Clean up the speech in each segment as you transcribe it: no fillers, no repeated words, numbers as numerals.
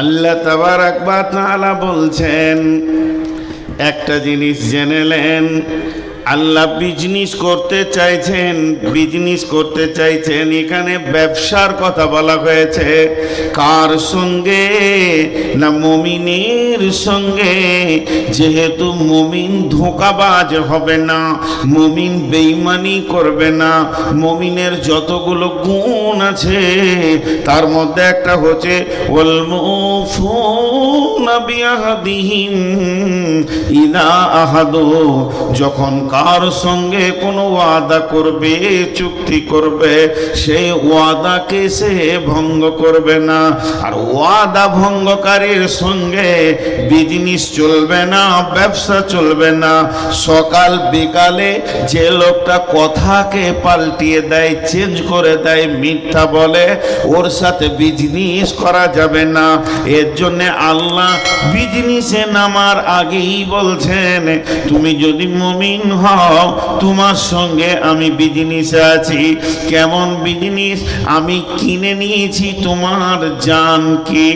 আল্লাহ তাবারাক ওয়া তাআলা বলছেন, একটা জিনিস জেনেলেন, আল্লাহ বিজনেস করতে চাইছেন। এখানে ব্যবসার কথা বলা হয়েছে। কার সঙ্গে? না মুমিনের সঙ্গে। যেহেতু মুমিন ধোঁকাবাজ হবে না, মুমিন বেঈমানি করবে না, মুমিনের যতগুলো গুণ আছে তার মধ্যে একটা হচ্ছে ওয়াল মুফুনা বিআহদিহিম ইযা আহাদু, যখন কার সঙ্গে কোনো ওয়াদা করবে, চুক্তি করবে, সেই ওয়াদাকে সে ভঙ্গ করবে না। আর ওয়াদা ভঙ্গকারীর সঙ্গে বিজনেস চলবে না, ব্যবসা চলবে না। সকাল বিকালে যে লোকটা কথাকে পাল্টিয়ে দেয়, চেঞ্জ করে দেয়, মিথ্যা বলে, ওর সাথে বিজনেস করা যাবে না। এর জন্যে আল্লাহ বিজনেসে নামার আগেই বলছেন, তুমি যদি মুমিন হও, তোমার সঙ্গে আমি বিজনেসে আছি। কেমন বিজনেস? আমি কিনে নিয়েছি তোমার জানকে।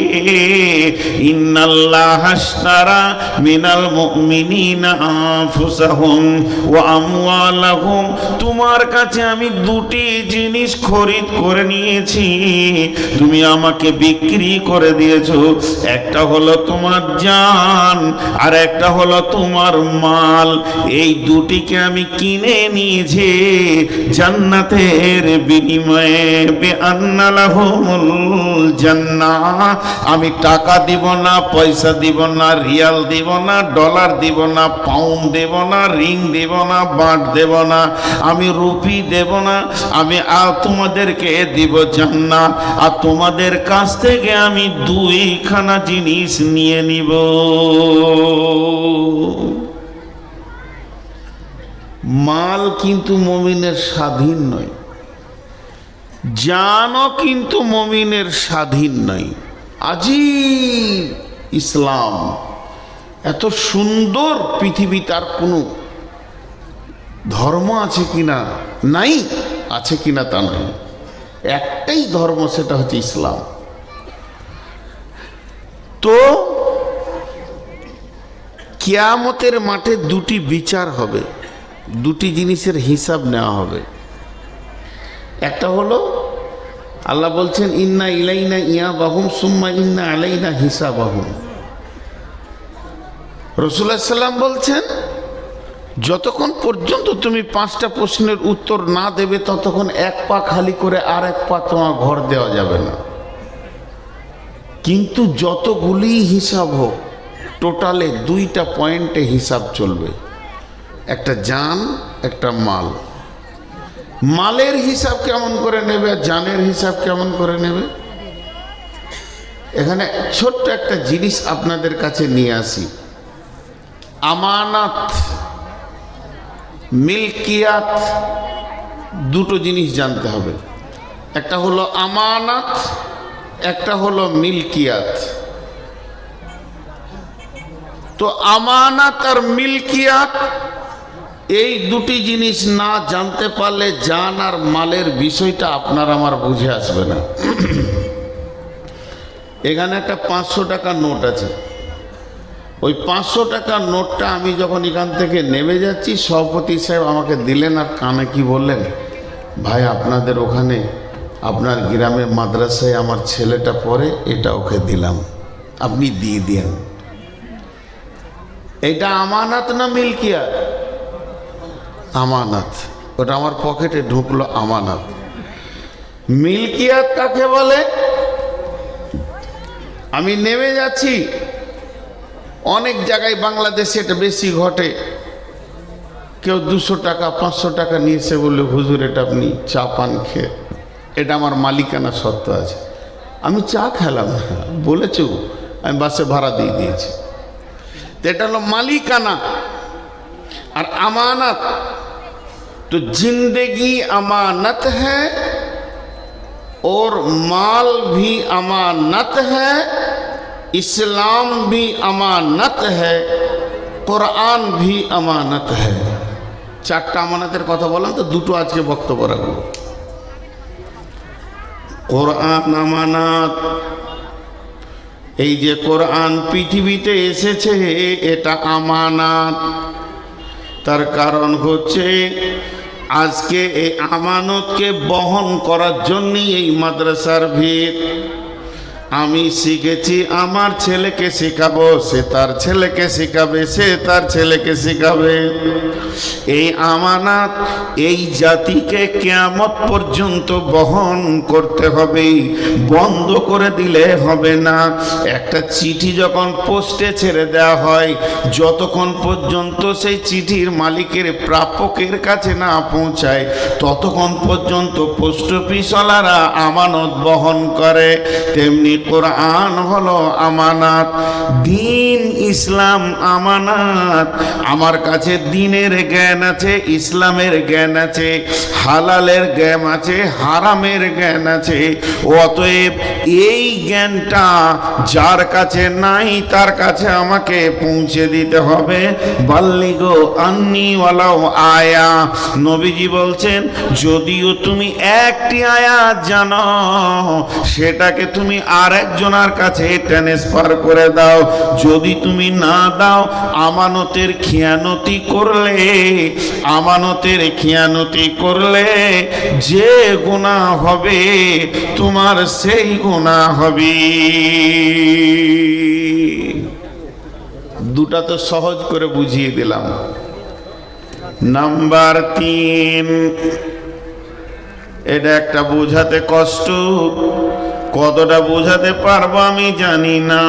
ইন্নাল্লাহা আশতারা মিনাল মুমিনিনা আনফুসাহুম ওয়া আমওয়ালাহুম, তোমার কাছে আমি দুটি জিনিস খরিদ করে নিয়েছি, তুমি আমাকে বিক্রি করে দিয়েছো। একটা হলো তোমার জান, আর একটা হলো তোমার মাল। এই দুটিকে আমি কিনে নিয়েছি জান্নাতের বিনিময়ে। বিআন্না লাহুমুল জান্নাহ, আমি টাকা দিব না, পয়সা দিব না, রিয়াল দিব না, ডলার দিব না, পাউন্ড দেব না, রিং দেব না, বাট দেব না, আমি রুপি দেব না, আমি তোমাদেরকে দিব জান্নাত। আর তোমাদের কাছ থেকে আমি দুইখানা জিনিস নিয়ে নিব। মাল কিন্তু মুমিনের স্বাধীন নয়, জানও কিন্তু মুমিনের স্বাধীন নয়। আজীব ইসলাম! এত সুন্দর পৃথিবীতে আর কোনো ধর্ম আছে কিনা? নাই। আছে কিনা তা নয়, একটাই ধর্ম, সেটা হচ্ছে ইসলাম। তো কিয়ামতের মাঠে দুটি বিচার হবে, দুটি জিনিসের হিসাব নেওয়া হবে। একটা হলো আল্লাহ বলছেন, ইন্না ইলাইনা ইয়াবাহুম সুম্মা ইন্না আলাইনা হিসাবাহুম। রাসূলুল্লাহ সাল্লাম বলছেন, যতক্ষণ পর্যন্ত তুমি 5টা প্রশ্নের উত্তর না দেবে, ততক্ষণ এক পা খালি করে আর এক পা তোমার ঘর দেওয়া যাবে না। কিন্তু যতগুলি হিসাব হোক, টোটালে 2টা পয়েন্টে হিসাব চলবে, একটা জান, একটা মাল। মালের হিসাব কেমন করে নেবে আর জানের হিসাব কেমন করে নেবে? এখানে ছোট্ট একটা জিনিস আপনাদের কাছে নিয়ে আসি। আমানত, মিলকিয়াত, দুটো জিনিস জানতে হবে। একটা হলো আমানত, একটা হলো মিলকিয়াত। তো আমানত আর মিলকিয়াত, এই দুটি জিনিস না জানতে পারলে জান আর মালের বিষয়টা আপনার আমার বুঝে আসবে না। এখানে একটা 500 টাকার নোট আছে। ওই 500 টাকার নোটটা আমি যখন এখান থেকে নেমে যাচ্ছি, সভাপতি সাহেব আমাকে দিলেন আর কানে কি বললেন, ভাই আপনাদের ওখানে আপনার গ্রামের মাদ্রাসায় আমার ছেলেটা পড়ে, এটা ওকে দিলাম, আপনি দিয়ে দেন। এটা আমানত না মিলকিয়াত? আমানত। ওটা আমার পকেটে ঢুকলো, আমানত। মিলকিয়াত কাকে বলে? আমি নেমে যাচ্ছি, অনেক জায়গায় বাংলাদেশে এটা বেশি ঘটে, কেউ 200 টাকা 500 টাকা নিয়েছে বলে, হুজুর এটা আপনি চা পান খেয়ে, এটা আমার মালিকানা সত্ত্ব আছে। আমি চা খেলাম না, বলেছ, আমি বাসে ভাড়া দিয়ে দিয়েছি। তো এটা হলো মালিকানা। আর আমানত, तो जिंदगी अमानत है और माल भी अमानत है, इस्लाम भी अमानत है, कुरान भी अमानत है। 4টা আমানতের কথা বললাম, তো 2টো আজকে বক্তব্য রাখবো। কোরআন আমানত, এই যে কোরআন পৃথিবীতে এসেছে এটা আমানত। তার কারণ হচ্ছে আজকে এই আমানতকে বহন করার জন্যই এই মাদ্রাসার ভিত। আমি শিখেছি, আমার ছেলেকে শেখাবো, সে তার ছেলেকে শেখাবে, সে তার ছেলেকে শেখাবে। এই আমানত এই জাতিকে কিয়ামত পর্যন্ত বহন করতে হবে, বন্ধ করে দিলে হবে না। একটা চিঠি যখন পোস্টে ছেড়ে দেওয়া হয়, যতক্ষণ পর্যন্ত সেই চিঠির মালিকের প্রাপকের কাছে না পৌঁছায় ততক্ষণ পর্যন্ত পোস্ট অফিসওয়ালারা আমানত বহন করে। তেমনি কোরআন হলো আমানত, দিন ইসলাম আমানত। আমার কাছে দিনের জ্ঞান আছে, ইসলামের জ্ঞান আছে, হালালের জ্ঞান আছে, হারামের জ্ঞান আছে। অতএব এই জ্ঞানটা যার কাছে নাই তার কাছে আমাকে পৌঁছে দিতে হবে। বাল্লিগো আন্নি ওয়ালাউ আয়া। নবীজি বলছেন যদিও তুমি একটি আয়াত জানো সেটাকে তুমি আরেকজনের কাছে ট্রান্সফার করে দাও। যদি তুমি না দাও আমানতের খিয়ানতি করলে, আমানতের খিয়ানতি করলে যে গুনাহ হবে তোমার সেই গুনাহ হবে। দুটা তো সহজ করে বুঝিয়ে দিলাম। নাম্বার 3, এটা একটা বোঝাতে কষ্ট, কতটা বোঝাতে পারবো আমি জানি না।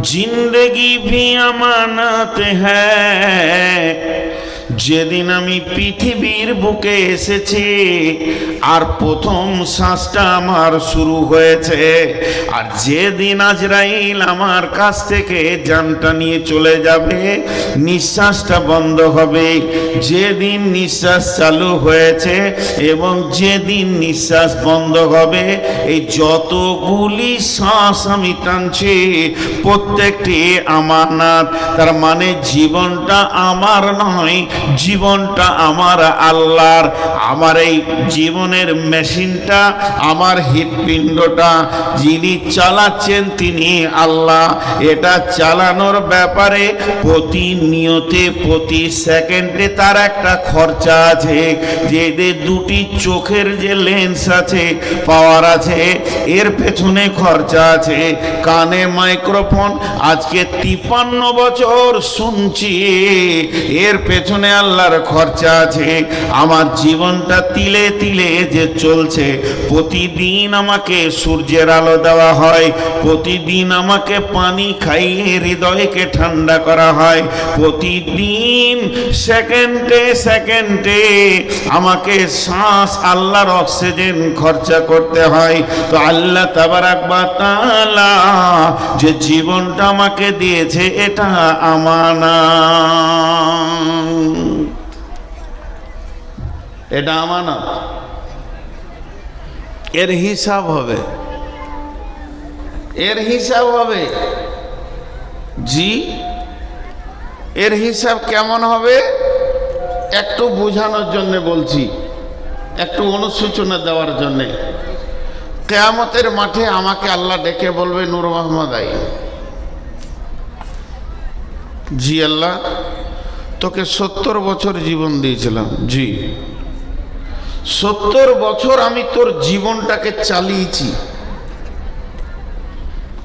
জিন্দেগি ভি আমানত হ্যায়। যেদিন আমি পৃথিবীর বুকে এসেছি আর প্রথম শ্বাসটা আমার শুরু হয়েছে, আর যেদিন আজরাইল আমার কাছ থেকে জানটা নিয়ে চলে যাবে, নিঃশ্বাসটা বন্ধ হবে, যেদিন নিঃশ্বাস চালু হয়েছে এবং যেদিন নিঃশ্বাস বন্ধ হবে, এই যতগুলি শ্বাস আমি টানছি প্রত্যেকটি আমানত। তার মানে জীবনটা আমার নয়, জীবনটা আমার আল্লাহর। আমার এই জীবনের মেশিনটা, আমার হৃৎপিণ্ডটা যিনি চালাচ্ছেন তিনি আল্লাহ। এটা চালানোর ব্যাপারে প্রতিনিয়তে প্রতি সেকেন্ডে তার একটা খরচা আছে। যে দুটি চোখের যে লেন্স আছে, পাওয়ার আছে, এর পেছনে খরচা আছে। কানে মাইক্রোফোন, আজকে 53 বছর শুনছি, এর পেছনে আল্লাহর খরচা আছে। আমার জীবনটা তিলে তিলে যে চলছে, প্রতিদিন আমাকে সূর্যের আলো দেওয়া হয়, প্রতিদিন আমাকে পানি খাইয়ে হৃদয়কে ঠান্ডা করা হয়, প্রতিদিন সেকেন্ডে সেকেন্ডে আমাকে শ্বাস আল্লাহর অক্সিজেন খরচা করতে হয়। তো আল্লাহ তাবারাক ওয়া তাআলা যে জীবনটা আমাকে দিয়েছে এটা আমানত, এটা আমানত। এর হিসাব হবে, এর হিসাব হবে। জি, এর হিসাব কেমন হবে একটু বোঝানোর জন্য বলছি, একটু অনুসূচনা দেওয়ার জন্যে। কিয়ামতের মাঠে আমাকে আল্লাহ ডেকে বলবে, নূর মোহাম্মদ আই, জি আল্লাহ তোকে 70 বছর জীবন দিয়েছিলাম। জি, 70 বছর আমি তোর জীবনটাকে চালিয়েছি,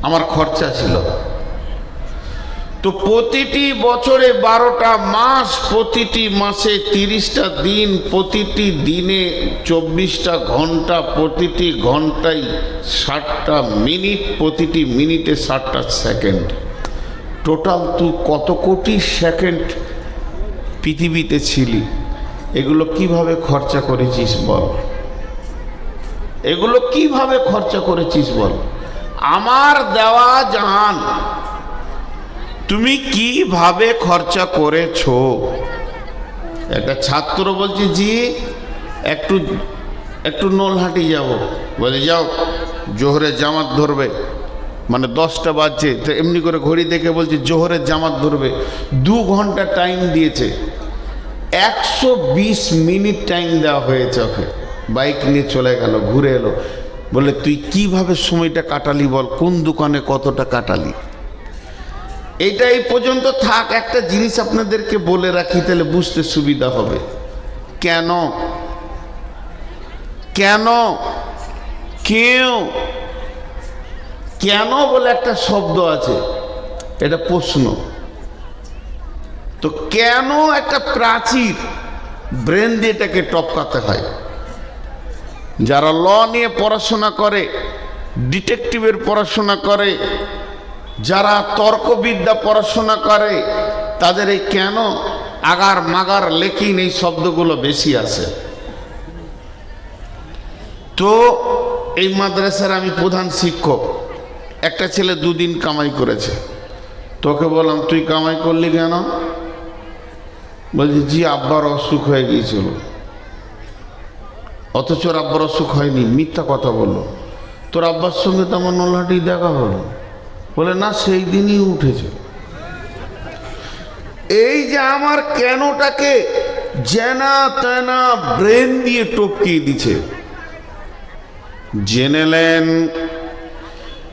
আমার খরচা ছিল। তো প্রতিটি বছরে 12টা মাস, প্রতিটি মাসে 30টা দিন, প্রতিটি দিনে 24টা ঘন্টা, প্রতিটি ঘন্টায় 60টা মিনিট, প্রতিটি মিনিটে 60টা সেকেন্ড। টোটাল তুই কত কোটি সেকেন্ড পৃথিবীতে ছিলি, এগুলো কিভাবে খরচা করেছিস বল? এগুলো কিভাবে খরচা করেছিস বল? আমার দেওয়া জান তুমি কিভাবে খরচা করেছো? একটা ছাত্র বলছে, জি একটু নলহাটি যাব। বলে যাও, জোহরের জামাত ধরবে, মানে 10টা বাজছে, তো এমনি করে ঘড়ি দেখে বলছে জোহরের জামাত ধরবে। 2 ঘন্টা টাইম দিয়েছে, 120 মিনিট টাইম দেওয়া হয়েছে ওকে। বাইক নিয়ে চলে গেল, ঘুরে এলো। বলে তুই কিভাবে সময়টা কাটালি বল, কোন দোকানে কতটা কাটালি। এইটা এই পর্যন্ত থাক। একটা জিনিস আপনাদেরকে বলে রাখি, তাহলে বুঝতে সুবিধা হবে। কেন কেন কেউ কেন বলে একটা শব্দ আছে, এটা প্রশ্ন। তো কেন একটা প্রাচীর, ব্রেন দিয়ে এটাকে টপকাতে হয়। যারা ল নিয়ে পড়াশোনা করে, ডিটেকটিভের পড়াশোনা করে, যারা তর্কবিদ্যা পড়াশোনা করে, তাদের এই কেন আগার মাগার লেকিন এই শব্দগুলো বেশি আসে। তো এই মাদ্রাসার আমি প্রধান শিক্ষক। একটা ছেলে 2 দিন কামাই করেছে। তোকে বললাম তুই কামাই করলি কেন? বলছি জি আব্বার অসুখ হয়ে গিয়েছিল। অথচ ওর আব্বার অসুখ হয়নি, মিথ্যা কথা বললো। তোর আব্বার সঙ্গে তো আমার নলহাটি দেখা হলো। বলে না, সেই দিনই উঠেছে। এই যে আমার কেনটাকে জেনা তেনা ব্রেন দিয়ে টপকিয়ে দিছে। জেনেলেন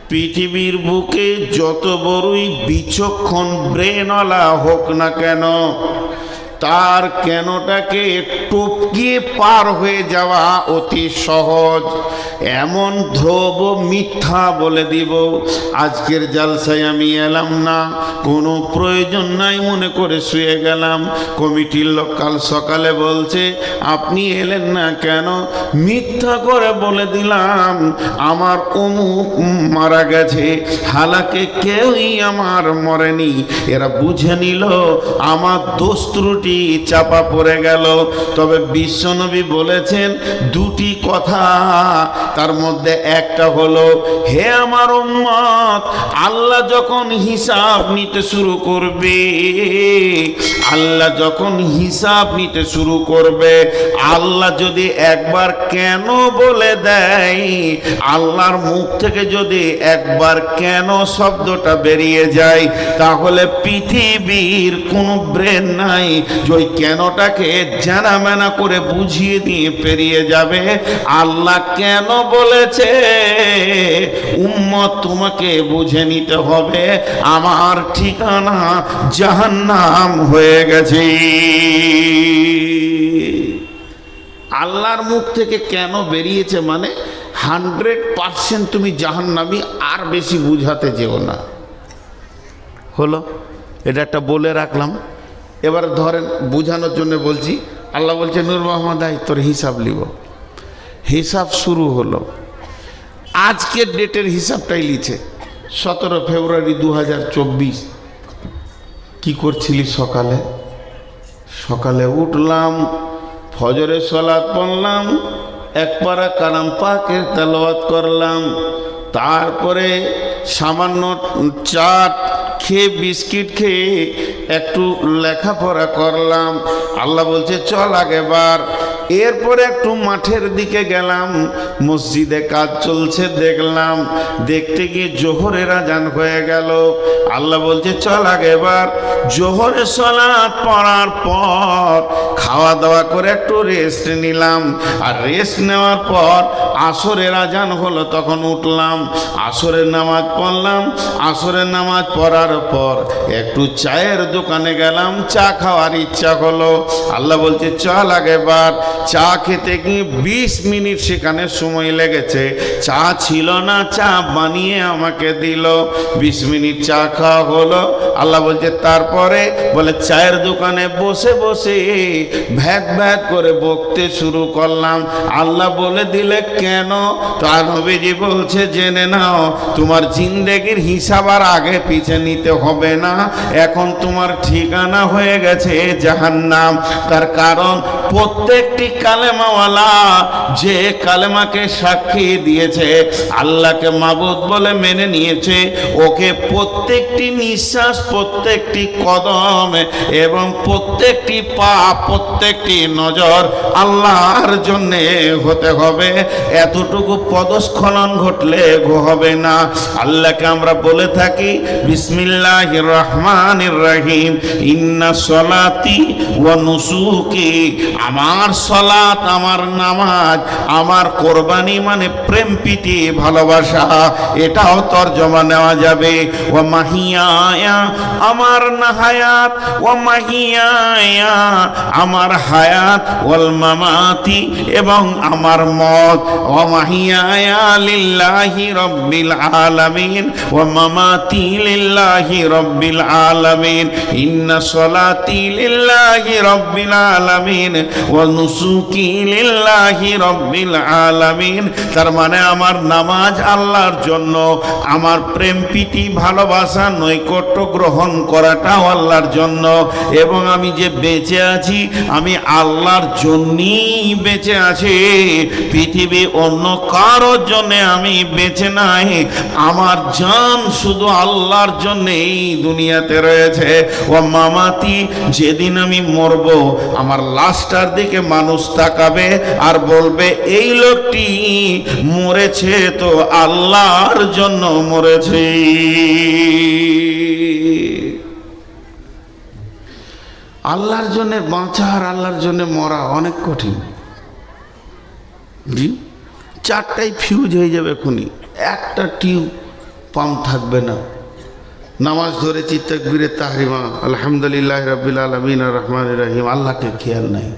পৃথিবীর বুকে যত বড়ই বিচক্ষণ ব্রেনওয়ালা হোক না কেন, তার কেনটাকে টপকিয়ে পার হয়ে যাওয়া অতি সহজ। এমন ধ্রুব মিথ্যা বলে দিব, আজকের জালসায় আমি এলাম না, কোনো প্রয়োজন নাই মনে করে শুয়ে গেলাম। কমিটির লোক কাল সকালে বলছে আপনি এলেন না কেন? মিথ্যা করে বলে দিলাম আমার অমুক মারা গেছে, হালাকে কেউই আমার মরেনি। এরা বুঝে নিল আমার দোষ ত্রুটি চাপা পড়ে গেল। তবে বিশ্বনবী বলেছেন 2টি কথা, তার মধ্যে একটা হলো, হে আমার উম্মত, আল্লাহ যখন হিসাব নিতে শুরু করবে, আল্লাহ যখন হিসাব নিতে শুরু করবে, আল্লাহ যদি একবার কেন বলে দেয়, আল্লাহর মুখ থেকে যদি একবার কেন শব্দটা বেরিয়ে যায়, তাহলে পৃথিবীর কোনো ব্রেন নাই যে ওই কেনটাকে জানা মেনা করে বুঝিয়ে দিয়ে পেরিয়ে যাবে। আল্লাহ কেন বলেছে, উম্মত তোমাকে বুঝে নিতে হবে আমার ঠিকানা জাহান্নাম হয়ে গেছে। আল্লাহর মুখ থেকে কেন বেরিয়েছে মানে 100% তুমি জাহান্নামী, আর বেশি বুঝাতে যেও না। হলো, এটা একটা বলে রাখলাম। এবার ধরেন বোঝানোর জন্য বলছি, আল্লাহ বলছে নূর মোহাম্মদ আই তোর হিসাব লিব। হিসাব শুরু হলো, আজকের ডেটের হিসাবটাই লিছে 17 ফেব্রুয়ারি 2024। কি করছিলি? সকালে উঠলাম, ফজরের সালাত পড়লাম, 1 পারা কালাম পাকের তেলাওয়াত করলাম, তারপরে সামান্য চাট খেয়ে বিস্কিট খেয়ে একটু লেখাপড়া করলাম। আল্লাহ বলছে চল আগেবার। এরপরে একটু মাঠের দিকে গেলাম, মসজিদে কাজ চলছে দেখলাম, দেখতে গিয়ে জোহরের আজান হয়ে গেল। আল্লাহ বলছে চল আগেবার। জোহরের সালাত পড়ার পর খাওয়া দাওয়া করে একটু রেস্ট নিলাম, আর রেস্ট নেওয়ার পর আসরের আজান হলো, তখন উঠলাম, আসরের নামাজ পড়লাম। আসরের নামাজ পড়ার পর একটু চায়ের দোকানে গেলাম, চা খাওয়ার ইচ্ছা হলো। আল্লাহ বলছে চল আগেবার। চা খেতে গিয়ে 20 মিনিট সেখানে সময় লেগেছে। চা ছিল না, চা বানিয়ে আমাকে দিল। 20 মিনিট চা খাওয়া হলো। আল্লাহ বলছে তারপরে, বলে চায়ের দোকানে বসে বসে ভ্যাট ভ্যাট করে বকতে শুরু করলাম। আল্লাহ বলে দিলে কেন? তার নবীজি বলছে জেনে নাও, তোমার জিন্দেগির হিসাব আর আগে পিছে নিতে হবে না, এখন তোমার ঠিকানা হয়ে গেছে জাহান্নাম। তার কারণ প্রত্যেকটি কালেমাওয়ালা যে কালেমাকে সাক্ষী দিয়েছে, আল্লাহকে মাবুদ বলে মেনে নিয়েছে, ওকে প্রত্যেকটি নিঃশ্বাস, প্রত্যেকটি কদম এবং প্রত্যেকটি পা, প্রত্যেকটি নজর আল্লাহর জন্যে হতে হবে। এতটুকু পদস্খলন ঘটলে হবে না। আল্লাহকে আমরা বলে থাকি বিসমিল্লাহির রহমানির রহিম, ইন্না সলাতি ওয়া নুসুকি আমার সালাত, আমার নামাজ, আমার কোরবানি মানে প্রেম প্রীতি ভালোবাসা, এটাও তরজমা নেওয়া যাবে। ও মাহিয়ায়া আমার নাহায়াত, ও মাহিয়ায়া আমার হায়াত, ওয়াল মামাতি এবং আমার মত, ও মাহিয়ায়া লিল্লাহি রাব্বিল আলামিন ওয়া মামাতি লিল্লাহি রাব্বিল আলামিন, ইন্না সলাতি লিল্লাহি রাব্বিল আলামিন ওয়া নুসুকি লিল্লাহি রাব্বিল আলামিন। তার মানে আমার নামাজ আল্লাহর জন্য, আমার প্রেম প্রীতি ভালোবাসা নৈকট্য গ্রহণ করাটাও আল্লাহর জন্য, এবং আমি যে বেঁচে আছি আমি আল্লাহর জন্যই বেঁচে আছি। পৃথিবী অন্য কারোর জন্য আমি বেঁচে নাই, আমার জান শুধু আল্লাহর জন্য এই দুনিয়াতে রয়েছে। ও মামাতি যেদিন আমি মরব আমার লাশটার দিকে মানুষ তাকাবে আর বলবে এই লোকটি মরেছে তো আল্লাহর জন্য মরেছে। আল্লাহর জন্য বাঁচা আর আল্লাহর জন্য মরা অনেক কঠিন। জি, চারটাই ফিউজ হয়ে যাবে এখনই, একটা টিউব পাম্প থাকবে না। নামাজ ধরেছি তাকবীরে তাহরিমা আলহামদুলিল্লাহ রাব্বিল আলামিন আর রহমানির রহিম, আল্লাহকে খেয়াল নাই।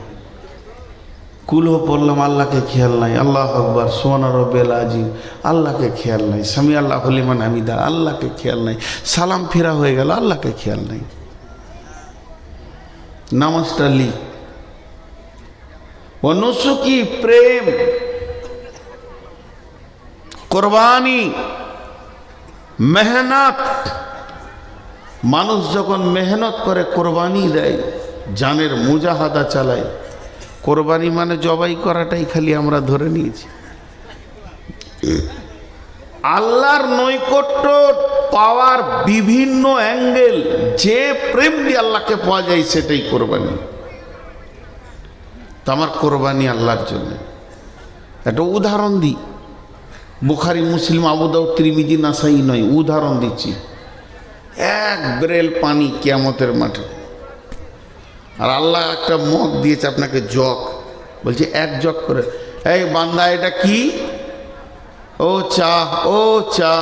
কুলহ পড়লাম, আল্লাহকে খেয়াল নাই। আল্লাহু আকবার সুবহানা রাব্বিল আযীম, আল্লাহকে খেয়াল নাই। সামি আল্লাহু লিমান হামিদা, আল্লাহকে খেয়াল নাই। সালাম ফেরা হয়ে গেল, আল্লাহকে খেয়াল নাই। নামাজটা লি। ও নুসুকি প্রেম, কোরবানি, মেহনত। মানুষ যখন মেহনত করে কোরবানি দেয়, জানের মুজাহাদা চালায়। কোরবানি মানে জবাই করাটাই খালি আমরা ধরে নিয়েছি। আল্লাহর নৈকট্য পাওয়ার বিভিন্ন অ্যাঙ্গেল, যে প্রেম দিয়ে আল্লাহকে পাওয়া যায় সেটাই কোরবানি। তো আমার কোরবানি আল্লাহর জন্য। একটা উদাহরণ দিই, বুখারী মুসলিম আবু দাউদ তিরমিজি নাসাই নয়, উদাহরণ দিচ্ছি। এক ব্রেল পানি কিয়ামতের মাঠে, আর আল্লাহ একটা মগ দিয়েছে আপনাকে, জগ, বলছে এক জগ করে, এই বান্দা এটা কি? ও চা, ও চা।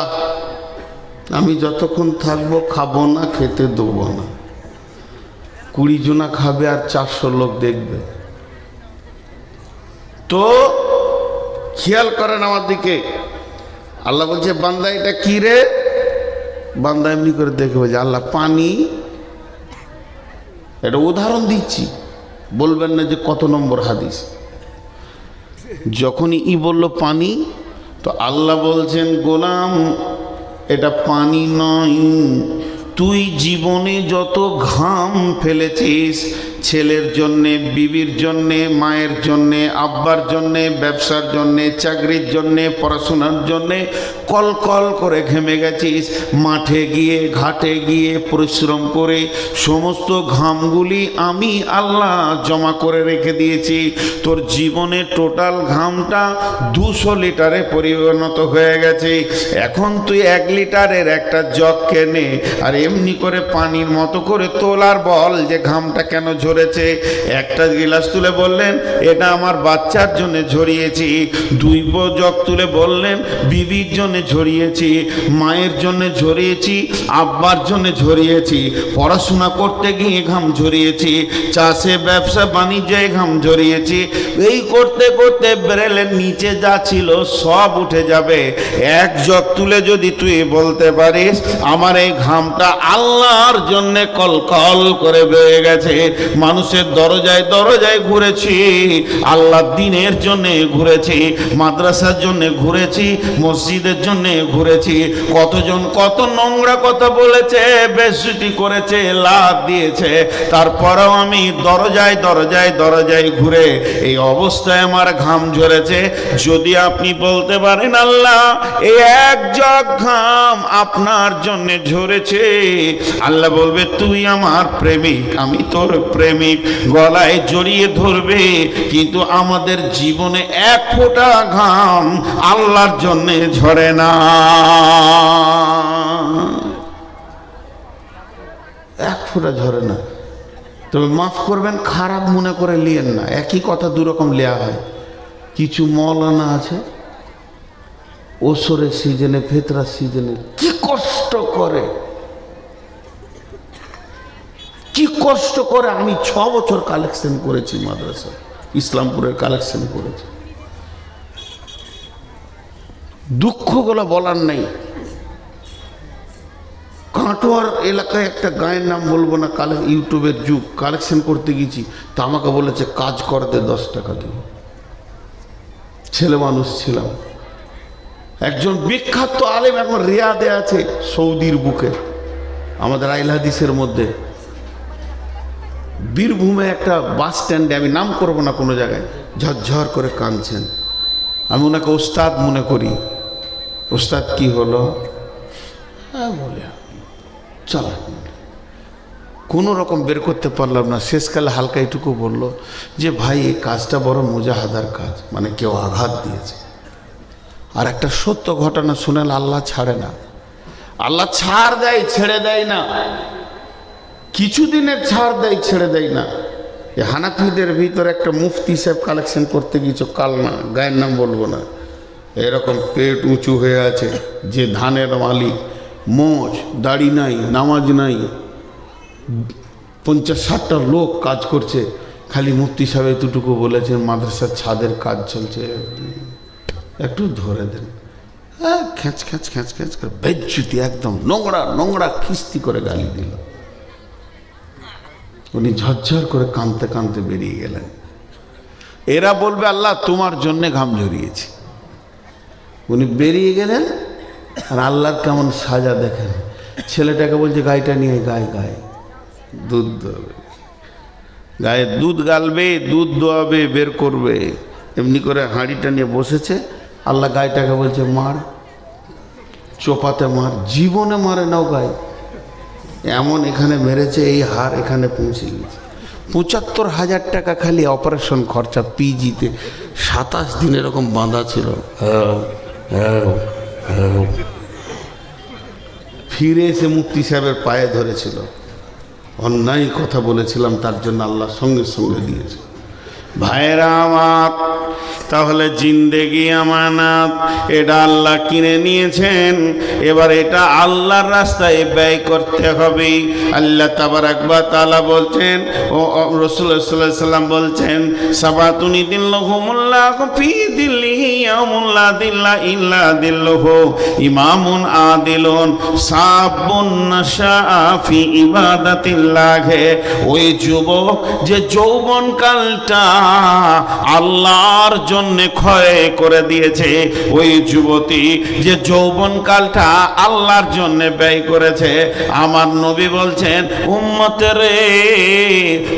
আমি যতক্ষণ থাকবো খাবো না, খেতে দেবো না। 20 জনা খাবে আর 400 লোক দেখবে। তো খেয়াল করেন আমার দিকে। আল্লাহ বলছে বান্দা এটা কি রে? বান্দা এমনি করে দেখে বলছে আল্লাহ পানি। এটা উদাহরণ দিচ্ছি, বলবেন না যে কত নম্বর হাদিস। যখনই ই বলল পানি, তো আল্লাহ বলছেন গোলাম এটা পানি নয়, তুই জীবনে যত ঘাম ফেলেছিস, ছেলের জন্যে, বিবির জন্যে, মায়ের জন্যে, আব্বার জন্যে, ব্যবসার জন্যে, চাকরির জন্যে, পড়াশোনার জন্যে কল কল করে ঘেমে গেছিস। মাঠে গিয়ে ঘাটে গিয়ে পরিশ্রম করে সমস্ত ঘামগুলি আমি আল্লাহ জমা করে রেখে দিয়েছি। তোর জীবনে টোটাল ঘামটা 200 লিটারে পরিণত হয়ে গেছে। এখন তুই 1 লিটারের একটা জগ কেনে আর এমনি করে পানির মতো করে তোলার বল যে ঘামটা কেন ঝরেছে। একটা গিলাস তুলে বললেন এটা আমার বাচ্চার জন্য ঝরিয়েছি। 2 জগ তুলে বললেন বিবির জন্য ঝরিয়েছি, মায়ের জন্য ঝরিয়েছি, আব্বার জন্য ঝরিয়েছি, পড়াশোনা করতে গিয়ে ঘাম ঝরিয়েছি, চাষে ব্যবসা বাণিজ্যে ঘাম ঝরিয়েছি। এই করতে করতে ব্রেলের নিচে যা ছিল সব উঠে যাবে। 1 জগ তুলে যদি তুই বলতে পারিস আমার এই ঘামটা আল্লাহর জন্য কলকল করে বেয়ে গেছে, মানুষের দরজায় দরজায় ঘুরেছি, আল্লাহর দ্বীনের জন্য ঘুরেছি, মাদ্রাসার জন্য ঘুরেছি, মসজিদের জন্য ঘুরেছি। কতজন কত নোংরা কথা বলেছে, বেইজ্জতি করেছে, লাত দিয়েছে, তারপরেও আমি দরজায় দরজায় দরজায় ঘুরে এই অবস্থায় আমার ঘাম ঝরেছে। যদি আপনি বলতে পারেন আল্লাহ এই 1 জগ ঘাম আপনার জন্য ঝরেছে, আল্লাহ বলবে তুই আমার প্রেমিক, আমি তোর প্রেমিক, গলায় জড়িয়ে ধরবে। কিন্তু আমাদের জীবনে 1 ফোঁটা ঘাম আল্লাহর জন্য ঝরে না, 1 ফোঁটা ঝরে না। তবে মাফ করবেন, খারাপ মনে করে লিয়েন না। একই কথা দুরকম লেয়া হয়। কিছু মৌলানা আছে ওসরের সিজনে, ফেতরার সিজনে কি কষ্ট করে, কি কষ্ট করে। আমি 6 বছর কালেকশন করেছি মাদ্রাসা, ইসলামপুরের কালেকশন করেছি। দুঃখগুলো বলার নেই। কাটোয়ার এলাকায় একটা গায়ের নাম বলবো না, ইউটিউবের যুগ, কালেকশন করতে গেছি, তা আমাকে বলেছে কাজ করতে 10 টাকা দিব। ছেলে মানুষ ছিলাম। একজন বিখ্যাত আলেম এখন রিয়াদে আছে, সৌদির বুকে, আমাদের আইল হাদিসের মধ্যে। বীরভূমে একটা বাস স্ট্যান্ডে, আমি নাম করব না কোনো জায়গায়, ঝরঝর করে কাঁদছেন। আমি ওনাকে ওস্তাদ মনে করি। ওস্তাদ কি হলো? হ্যাঁ বলে চল, কোনো রকম বের করতে পারলাম না। শেষকালে হালকা এটুকু বললো যে ভাই এই কাজটা বড় মুজাহাদার কাজ, মানে কেউ আঘাত দিয়েছে। আর একটা সত্য ঘটনা শুনেন, আল্লাহ ছাড়ে না। আল্লাহ ছাড় দেয়, ছেড়ে দেয় না। কিছুদিনের ছাড় দেয়, ছেড়ে দেয় না। এই হানাফিদের ভিতরে একটা মুফতি সাহেব কালেকশন করতে গিয়েছো, কালনা, গায়ের নাম বলবো না, এরকম পেট উঁচু হয়ে আছে, যে ধানের মালিক, মোচ দাড়ি নাই, নামাজ নাই, 50-60টা লোক কাজ করছে। খালি মুফতি সাহেব এতটুকু বলেছেন মাদ্রাসার ছাদের কাজ চলছে, একটু ধরে দেন। হ্যাঁ, খ্যাঁচ খ্যাঁচ খ্যাঁচ খ্যাঁচ করে বেজ্জুতি, একদম নোংরা নোংরা খিস্তি করে গালি দিল। উনি ঝরঝর করে কাঁদতে কাঁদতে বেরিয়ে গেলেন। এরা বলবে আল্লাহ তোমার জন্যে ঘাম ঝরিয়েছি। উনি বেরিয়ে গেলেন, আর আল্লাহর কেমন সাজা দেখেন। ছেলেটাকে বলছে গাইটা নিয়ে, গায়ে গায়ে দুধ দোয়াবে, গায়ে দুধ গালবে, দুধ দোয়াবে, বের করবে। এমনি করে হাঁড়িটা নিয়ে বসেছে। আল্লাহ গাইটাকে বলছে মার, চোপাতে মার। জীবনে মারে নাও গায়ে, এমন এখানে মেরেছে, এই হার এখানে পৌঁছে গেছে। ৭৫,০০০ টাকা খালি অপারেশন খরচা, পিজিতে ২৭ দিন এরকম বাঁধা ছিল। ফিরে এসে মুফতি সাহেবের পায়ে ধরেছিল। অন্যায় কথা বলেছিলাম, তার জন্য আল্লাহ সঙ্গে সঙ্গে দিয়েছে। ভাইরা আমার, তাহলে জিন্দেগি আমানত, এটা আল্লাহ কিনে নিয়েছেন। এবার এটা আল্লাহর রাস্তায় ব্যয় করতে হবে। আল্লাহ তাবারাক ওয়া তাআলা বলছেন, ও রাসূলুল্লাহ সাল্লাল্লাহু আলাইহি ওয়াসাল্লাম বলছেন, সাবাতুনি দিল্লাহুমুল্লাহু ফি দিল্লিহি ইয়াউমুল লা দিল্লা ইল্লা দিল্লুহু, ইমামুন আদিলুন, সাবুন নাশাআ ফি ইবাদাতিল্লাহ। ওই যুবক যে যৌবনকালটা আল্লাহর জন্য ক্ষয় করে দিয়েছে, ওই যুবতী যে যৌবনকালটা আল্লাহর জন্য ব্যয় করেছে। আমার নবী বলছেন, উম্মতের রে,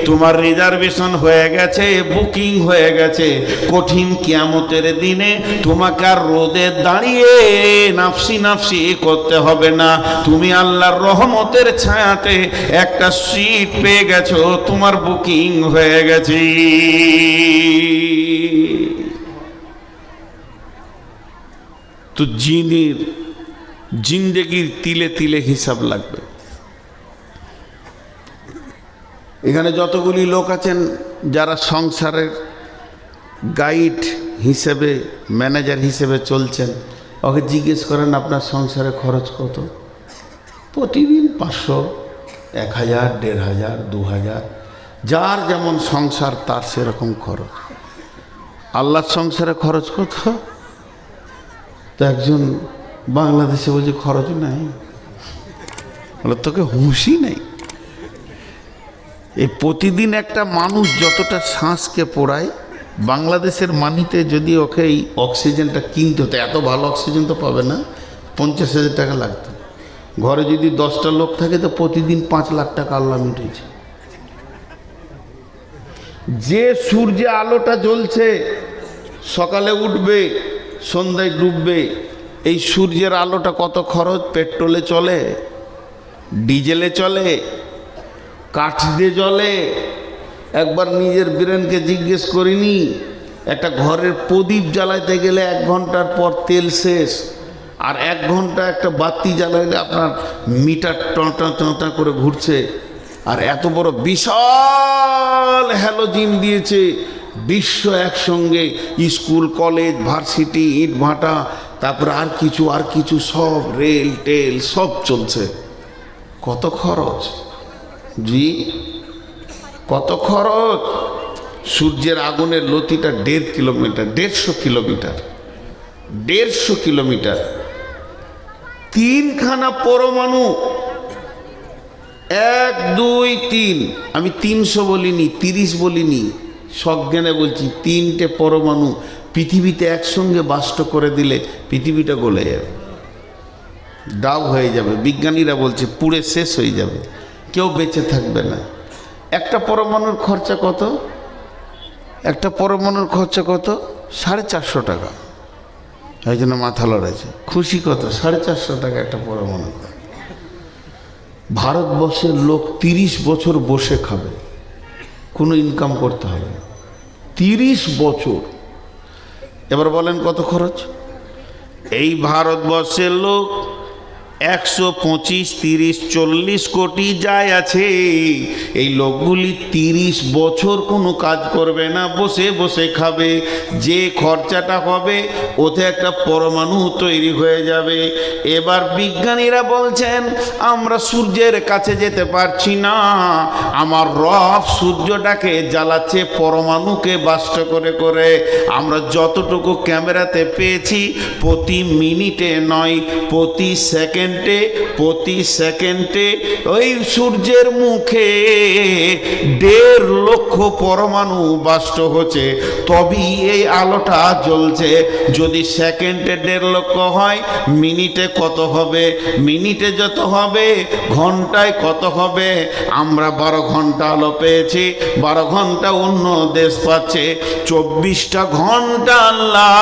তোমার রিজার্ভেশন হয়ে গেছে, বুকিং হয়ে গেছে। কঠিন কিয়ামতের দিনে তোমাকে আর রোদে দাঁড়িয়ে নাফসি নাফসি করতে হবে না। তুমি আল্লাহর রহমতের ছায়াতে একটা সিট পেয়ে গেছো, তোমার বুকিং হয়ে গেছে। তো জিন্দেগির তিলে তিলে হিসাব লাগবে। এখানে যতগুলি লোক আছেন যারা সংসারের গাইড হিসেবে, ম্যানেজার হিসেবে চলছেন, ওকে জিজ্ঞেস করেন আপনার সংসারে খরচ কত? প্রতিদিন 500, 1000, 1500, 2000, যার যেমন সংসার তার সেরকম খরচ। আল্লাহর সংসারে খরচ কত? তো একজন বাংলাদেশে বলছে খরচ নাই, বলে তোকে হুঁশই নেই। এই প্রতিদিন একটা মানুষ যতটা শ্বাসকে পোড়ায়, বাংলাদেশের মানিতে যদি ওকে এই অক্সিজেনটা কিনতে হতো, এত ভালো অক্সিজেন তো পাবে না, 50,000 টাকা লাগতো। ঘরে যদি 10টা লোক থাকে তো প্রতিদিন 5 লাখ টাকা আল্লাহ মিটেছে। যে সূর্যে আলোটা জ্বলছে, সকালে উঠবে, সন্ধ্যায় ডুববে, এই সূর্যের আলোটা কত খরচ? পেট্রোলে চলে, ডিজেলে চলে, কাঠ দিয়ে জ্বলে। একবার নিজের ব্রেনকে জিজ্ঞেস করিনি, একটা ঘরের প্রদীপ জ্বালাইতে গেলে 1 ঘন্টার পর তেল শেষ, আর 1 ঘন্টা একটা বাতি জ্বালাইলে আপনার মিটার টঁটা টঁটা করে ঘুরছে। আর এত বড় বিশাল হ্যালোজিন দিয়েছে, বিশ্ব একসঙ্গে, স্কুল কলেজ ভার্সিটি ইট ভাটা, তারপর আর কিছু সব রেল টেল সব চলছে। কত খরচ জি, কত খরচ? সূর্যের আগুনের লতিটা 1.5 কিলোমিটার, 150 কিলোমিটার, 150 কিলোমিটার। 3খানা পরমাণু, 1 2 3, আমি 300 বলিনি, 30 বলিনি, সজ্ঞানে বলছি 3টে পরমাণু পৃথিবীতে একসঙ্গে বাষ্ট করে দিলে পৃথিবীটা গলে যাবে, ডাব হয়ে যাবে। বিজ্ঞানীরা বলছে পুড়ে শেষ হয়ে যাবে, কেউ বেঁচে থাকবে না। একটা পরমাণুর খরচা কত? একটা পরমাণুর খরচা কত? 450 টাকা। এই জন্য মাথা লড়াইছে। খুশি কত? 450 টাকা একটা পরমাণু। ভারতবর্ষের লোক 30 বছর বসে খাবে, কোনো ইনকাম করতে হবে না, 30 বছর। এবার বলেন কত খরচ? এই ভারতবর্ষের লোক 125, 30, 40 কোটি যায় আছে। এই লোকগুলি 30 বছর কোনো কাজ করবে না, বসে বসে খাবে। যে খরচাটা হবে ওতে একটা পরমাণু তৈরি হয়ে যাবে। এবার বিজ্ঞানীরা বলছেন আমরা সূর্যের কাছে যেতে পারছি না, আমার রব সূর্যটাকে জ্বালাচ্ছে পরমাণুকে বাষ্ট করে করে। আমরা যতটুকু ক্যামেরাতে পেয়েছি প্রতি মিনিটে নয়, প্রতি সেকেন্ডে ওই সূর্যের মুখে 1.5 লক্ষ পরমাণু বাষ্ট হচ্ছে, তবেই এই আলোটা জ্বলছে। যদি সেকেন্ডে 1.5 লক্ষ হয়, মিনিটে কত হবে? মিনিটে যত হবে ঘন্টায় কত হবে? আমরা 12 ঘন্টা আলো পেয়েছি, 12 ঘন্টা অন্য দেশ পাচ্ছে, 24টা ঘন্টা আল্লাহ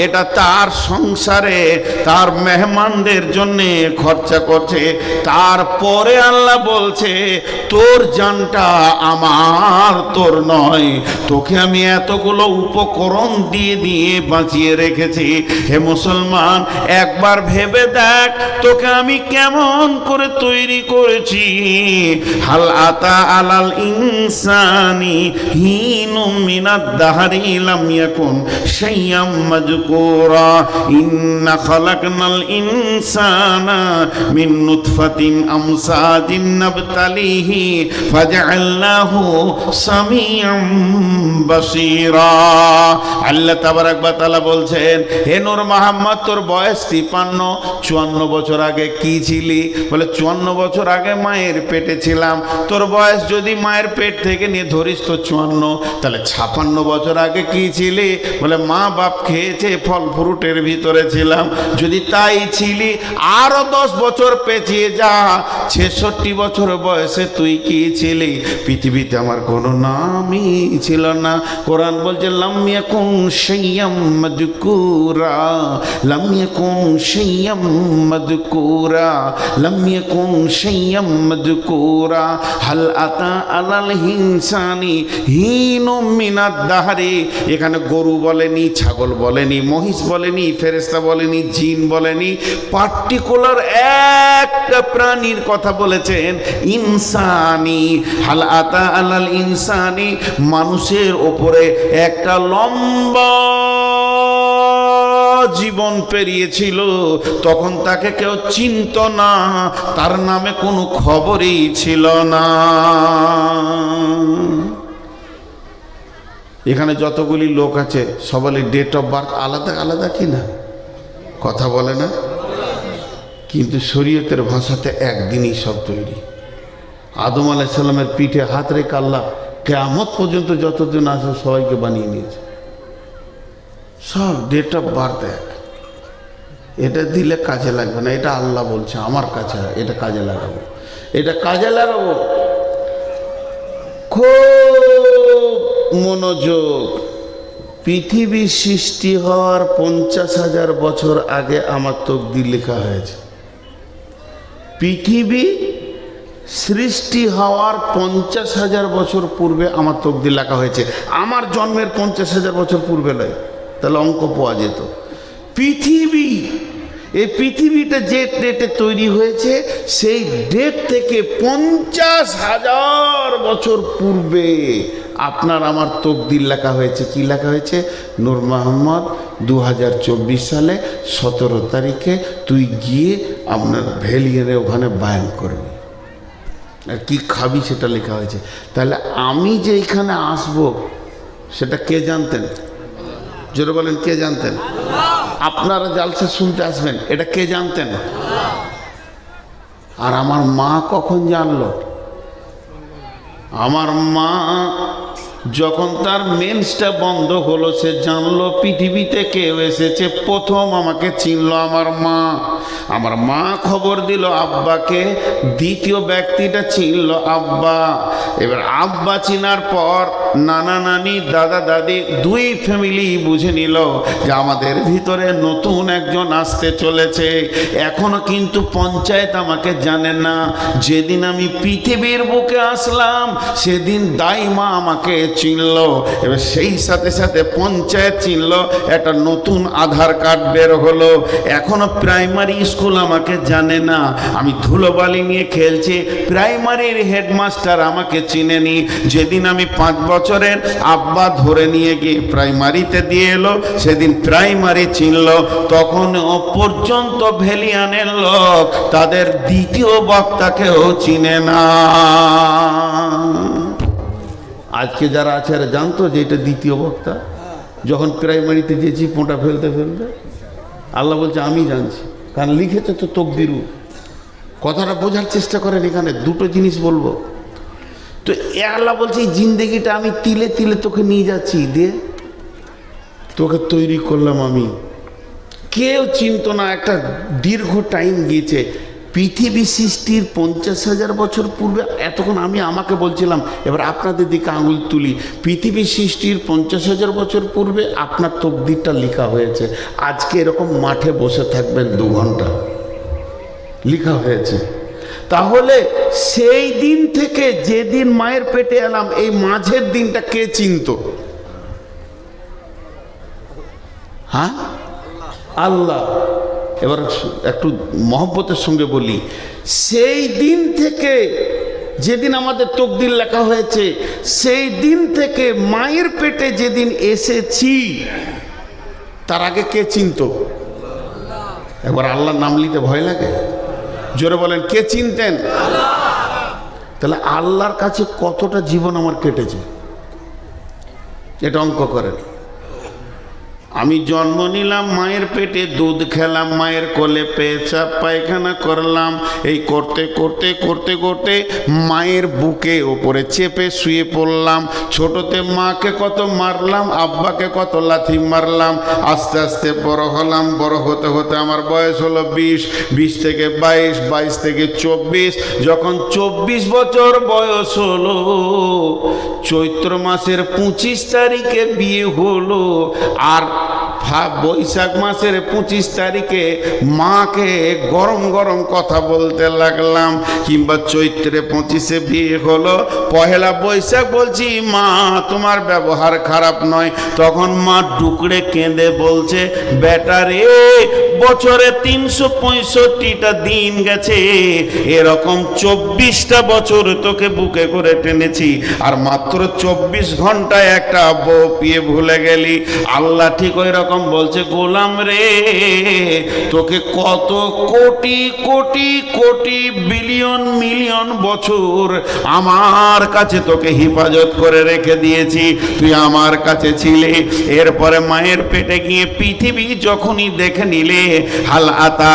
এটা তার সংসারে তার মেহমানদের জন্য খরচা করছে। তারপরে আল্লাহ বলছে তোর জানটা আমার, তোর নয়। তোকে আমি এতগুলো উপকরণ দিয়ে দিয়ে বাঁচিয়ে রেখেছি। হে মুসলমান, একবার ভেবে দেখ তোকে আমি কেমন করে তৈরি করেছি। হাল আতা আলাল ইনসানি হিনুম মিনাদ দাহরি লাম ইয়াকুন শাইয়াম মাযকুরা ইন্না খালাকনাল ইনসানা মিন নুতফাতিন আমসাজিন নাবতালিহি ফাজআলনাহু সামিআম বাসীরা। আল্লাহ তাবারাক ওয়া তাআলা বলছেন, হে নূর মুহাম্মদ, তোর বয়স 53, 54 বছর আগে কি ছিলি? বলে 54 বছর আগে মায়ের পেটে ছিলাম। তোর বয়স যদি মায়ের পেট থেকে নিয়ে ধরিস তো 54, তাহলে 56 বছর আগে কি ছিলি? বলে মা বাপ খেয়েছে ফল ফ্রুটের ভিতরে ছিলাম। যদি তাই ছিলি আরো 10 বছর পেছিয়ে যা, 66 বছর বয়সে তুই কি ছিলি? পৃথিবীতে আমার কোনো নামই ছিল না। কোরআন বলছে লাম ইয়াকুন শাইয়াম মাযকুরা, লাম ইয়াকুন শাইয়াম মাযকুরা, লাম ইয়াকুন শাইয়াম মাযকুরা। হাল আতা আলাল ইনসানি হিনুম মিনাদ দাহরি। এখানে গরু বলেনি, ছাগল বলেনি, মহিষ বলেনি, ফেরেশতা বলেনি, জিন বলেনি, পার্টিকুলার একটা প্রাণীর কথা বলেছেন, ইনসানি। হাল আতা আলাল ইনসানি, মানুষের ওপরে একটা লম্বা জীবন পেরিয়েছিল, তখন তাকে কেউ চিনত না, তার নামে কোনো খবরই ছিল না। এখানে যতগুলি লোক আছে সবারই ডেট অফ বার্থ আলাদা আলাদা কিনা? কথা বলে না, কিন্তু শরীয়তের ভাষাতে একদিনই সব তৈরি। আদম আলাইহিস সালামের পিঠে হাত রেখে আল্লাহ কিয়ামত পর্যন্ত যতদিন আছে সবাইকে বানিয়ে নিয়েছে, সব ডেট অফ বার্থ এক। এটা দিলে কাজে লাগবে না, এটা আল্লাহ বলছে আমার কাছে, এটা কাজে লাগাবো, এটা কাজে লাগাবো। খুব মনোযোগ। পৃথিবী সৃষ্টি হওয়ার 50,000 বছর আগে আমার তকদির লেখা হয়েছে। পৃথিবী সৃষ্টি হওয়ার 50,000 বছর পূর্বে আমার তকদির লেখা হয়েছে। আমার জন্মের 50,000 বছর পূর্বে নয়, তাহলে অঙ্ক পাওয়া যেত। পৃথিবী এই পৃথিবীটা যে ডেটে তৈরি হয়েছে সেই ডেট থেকে 50,000 বছর পূর্বে আপনার আমার তকদির লেখা হয়েছে। কি লেখা হয়েছে? নূর মোহাম্মদ 2024 সালে 17 তারিখে তুই গিয়ে আপনার ভ্যালিয়ারে ওখানে বায়ান করবি, আর কি খাবি সেটা লেখা হয়েছে। তাহলে আমি যে এখানে আসবো সেটা কে জানতেন? জোরে বলেন, কে জানতেন? আপনারা জালসা শুনতে আসবেন, এটা কে জানতেন? আর আমার মা কখন জানলো? আমার মা যখন তার মেন্সটা বন্ধ হলো সে জানলো পৃথিবীতে কেউ এসেছে, প্রথম আমাকে চিনলো আমার মা। আমার মা খবর দিল আব্বাকে, দ্বিতীয় ব্যক্তিটা চিনলো আব্বা। এবার আব্বা চিনার পর নানা নানি দাদা দাদি দুই ফ্যামিলি বুঝে নিল যে আমাদের ভিতরে নতুন একজন আসতে চলেছে। এখনো কিন্তু পঞ্চায়েত আমাকে জানে না। যেদিন আমি পৃথিবীর বুকে আসলাম সেদিন দাইমা আমাকে চিনল। এবার সেই সাথে সাথে পঞ্চায়েত চিনল, একটা নতুন আধার কার্ড বের হলো। এখনো প্রাইমারি স্কুল আমাকে জানে না, আমি ধুলোবালি নিয়ে খেলছি, প্রাইমারির হেডমাস্টার আমাকে চিনেনি। যেদিন আমি 5 বছরের আব্বা ধরে নিয়ে গিয়ে প্রাইমারিতে দিয়ে এলো সেদিন প্রাইমারি চিনল। তখন পর্যন্ত ভ্যালিয়ানের লোক তাদের দ্বিতীয় বক্তাকেও চিনে না। আজকে যারা আছে আর জানতো যে এটা দ্বিতীয় বক্তা? যখন প্রাইমারিতে যেছি ফোঁটা ফেলতে ফেলতে আল্লাহ বলছে আমি জানছি, কারণ লিখেছে তো তকদিরু। কথাটা বোঝার চেষ্টা করেন, এখানে দুটো জিনিস বলবো। তো আল্লাহ বলছে এই জিন্দেগিটা আমি তিলে তিলে তোকে নিয়ে যাচ্ছি, দিয়ে তোকে তৈরি করলাম আমি। কেউ চিনতো না, একটা দীর্ঘ টাইম গিয়েছে। পৃথিবী সৃষ্টির 50,000 বছর পূর্বে, এতক্ষণ আমি আমাকে বলছিলাম, এবার আপনাদের দিকে আঙুল তুলি। পৃথিবী সৃষ্টির 50,000 বছর পূর্বে আপনার তকদিরটা লেখা হয়েছে। আজকে এরকম মাঠে বসে থাকবেন 2 ঘন্টা, লেখা হয়েছে। তাহলে সেই দিন থেকে যেদিন মায়ের পেটে এলাম এই মাঝের দিনটা কে চিনতো? হ্যাঁ, আল্লাহ। এবার একটু মহব্বতের সঙ্গে বলি, সেই দিন থেকে যেদিন আমাদের তকদির লেখা হয়েছে সেই দিন থেকে মায়ের পেটে যেদিন এসেছি তার আগে কে চিনতো? একবার আল্লাহর নাম নিতে ভয় লাগে? জোরে বলেন, কে চিনতেন? তাহলে আল্লাহর কাছে কতটা জীবন আমার কেটেছে এটা অঙ্ক করেন। আমি জন্ম নিলাম মায়ের পেটে, দুধ খেলাম মায়ের কোলে, পেশাব পায়খানা করলাম, এই করতে করতে করতে করতে মায়ের বুকে ওপরে চেপে শুয়ে পড়লাম। ছোটতে মাকে কত মারলাম, আব্বাকে কত লাথি মারলাম। আস্তে আস্তে বড় হলাম, বড় হতে হতে আমার বয়স হলো 20, 20 থেকে 22, 22 থেকে 24। যখন 24 বছর বয়স হলো, চৈত্র মাসের 25 তারিখে বিয়ে হলো। আর বৈশাখ মাসের 25 তারিখে মাকে গরম গরম কথা বলতে লাগলাম, কিংবা চৈত্রে 25-এ বিয়ে হলো, পহেলা বৈশাখ বলছি মা তোমার ব্যবহার খারাপ নয়। তখন মা ডুকরে কেঁদে বলছে, বেটা রে, বছরে 365টা দিন গেছে, এরকম 24টা বছর তোকে বুকে করে টেনেছি, আর মাত্র 24 ঘন্টায় একটা বউ পেয়ে ভুলে গেলি। আল্লাহ ঠিক ওই রকম বলছে, গোলাম রে, তোকে কত কোটি কোটি কোটি বিলিয়ন মিলিয়ন বছর আমার কাছে তোকে হেফাজত করে রেখে দিয়েছি, তুই আমার কাছে ছিলে। এরপরে মায়ের পেটে গিয়ে পৃথিবী যখনই দেখে নিলে, হাল আতা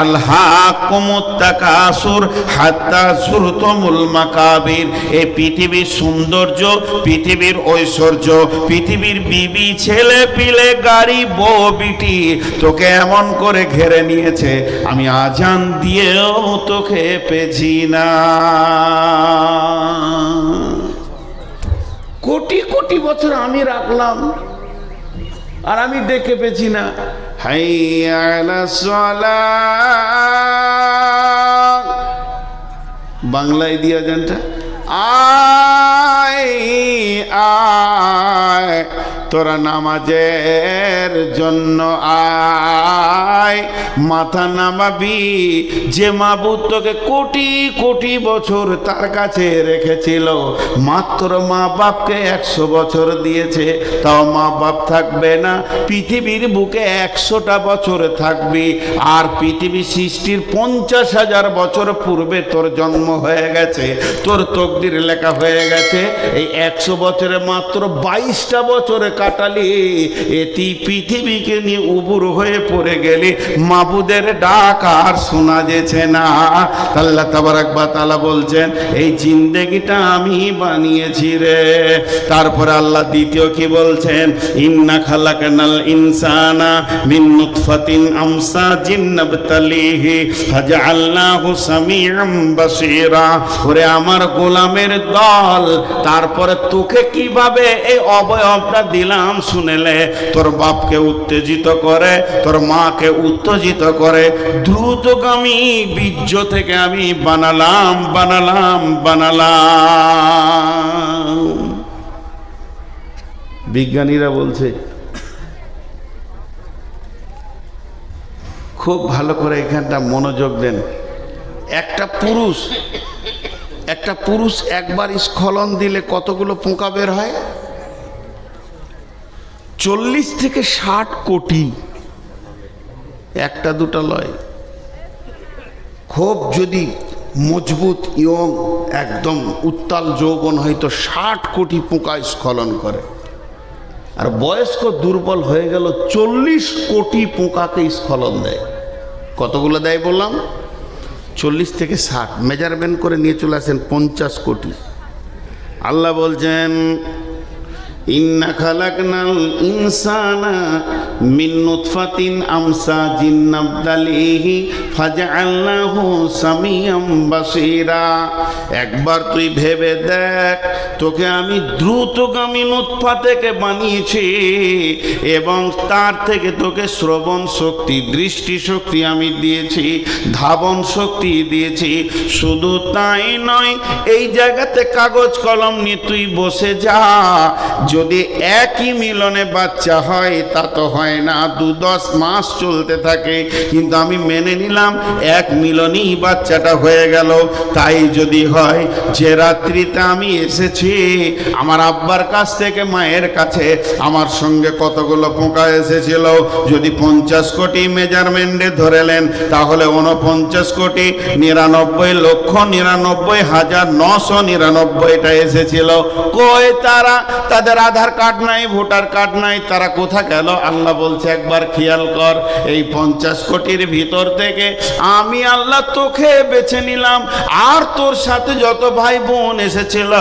আল্লাহাকুমুত তাকাসুর হাত্তা যুরতুমুল মাকাবির, এই পৃথিবীর সৌন্দর্য, পৃথিবীর ঐশ্বর্য, পৃথিবীর বিবি ছেলে পিলে গাড়ি বউ বিটি তোকে এমন করে ঘেরে নিয়েছে, আমি আজান দিয়েও তোকে পেছি না। কোটি কোটি বছর আমি রাখলাম আর আমি ডেকে পেছি না। হাইয়া আলাস সালাহ, বাংলায় দিয়া জানটা, আয় আয় তোরা নামাজের জন্য আয়, মাথা নামাবি। যে মাবুদ তোকে কোটি কোটি বছর তার কাছে রেখেছিল, মাত্র মা বাপকে 100 বছর দিয়েছে, তাও মা বাপ থাকবে না, পৃথিবীর বুকে 100টা বছর থাকবি। আর পৃথিবী সৃষ্টির 50,000 বছর পূর্বে তোর জন্ম হয়ে গেছে, তোর তকদির লেখা হয়ে গেছে। এই 100 বছরে মাত্র 22টা বছরে কাটালি, এটি পৃথিবীকে নিয়ে উবুর হয়ে পড়ে গেলি, মাবুদের ডাক আর শোনা যেছে না। আল্লাহ তাবারাক ওয়া তাআলা বলছেন এই জিন্দেগিটা আমি বানিয়েছি রে। তারপরে আল্লাহ দ্বিতীয় কি বলছেন, ইন্না খালাকনাল ইনসানা মিন নুতফাতিন আমসাজিন নাবতালিহি ফাজআলনাহু সামিআম বাসীরা। ওরে আমার গোলামের দল, তারপরে তোকে কিভাবে এই অবয়বটা দিলাম শুনেলে, তোর বাপকে উত্তেজিত করে, তোর মাকে উত্তেজিত করে, দ্রুতগামী বীর্য থেকে আমি বানালাম। বিজ্ঞানীরা বলছে, খুব ভালো করে এখানটা মনোযোগ দেন। একটা পুরুষ একবার স্খলন দিলে কতগুলো পোকা বের হয়? 40 থেকে 60 কোটি, একটা দুটা লয়। খুব যদি মজবুত ইয়ং একদম উত্তাল যৌবন হয়তো 60 কোটি পোকা স্খলন করে। আর বয়স্ক দুর্বল হয়ে গেল 40 কোটি পোকাকে স্খলন দেয়। কতগুলো দেয় বললাম? 40 থেকে 60, মেজারমেন্ট করে নিয়ে চলে আসেন 50 কোটি। আল্লাহ বলছেন ইন্না খালাকনাল ইনসানা মিন নুতফাতিন আমসাজিন নাবতালিহি ফাজআলনাহু সামিআম বাসীরা। একবার তুই ভেবে দেখ, তোকে আমি দ্রুতগামী নুতফা থেকে বানিয়েছি এবং তার থেকে তোকে শ্রবণ শক্তি, দৃষ্টি শক্তি আমি দিয়েছি, ধাবন শক্তি দিয়েছি। শুধু তাই নয়, এই জায়গাতে কাগজ কলম নিয়ে তুই বসে যা। যদি একই মিলনে বাচ্চা হয় তা তো হয় না, 2-10 মাস চলতে থাকে, কিন্তু আমি মেনে নিলাম এক মিলনেই বাচ্চাটা হয়ে গেল। তাই যদি হয় যে রাত্রিতে আমি এসেছি আমার আব্বার কাছ থেকে মায়ের কাছে, আমার সঙ্গে কতগুলো পোকা এসেছিল, যদি 50 কোটি মেজারমেন্টে ধরেলেন, তাহলে 49,99,99,999টা এসেছিল। কই তারা? তাদের আধার কার্ড নাই, ভোটার কার্ড নাই, তারা কোথা গেল? আল্লাহ বলছে একবার খেয়াল কর, এই 50 কোটির ভিতর থেকে আমি আল্লাহ তোকে বেছে নিলাম, আর তোর সাথে যত ভাই বোন এসেছিল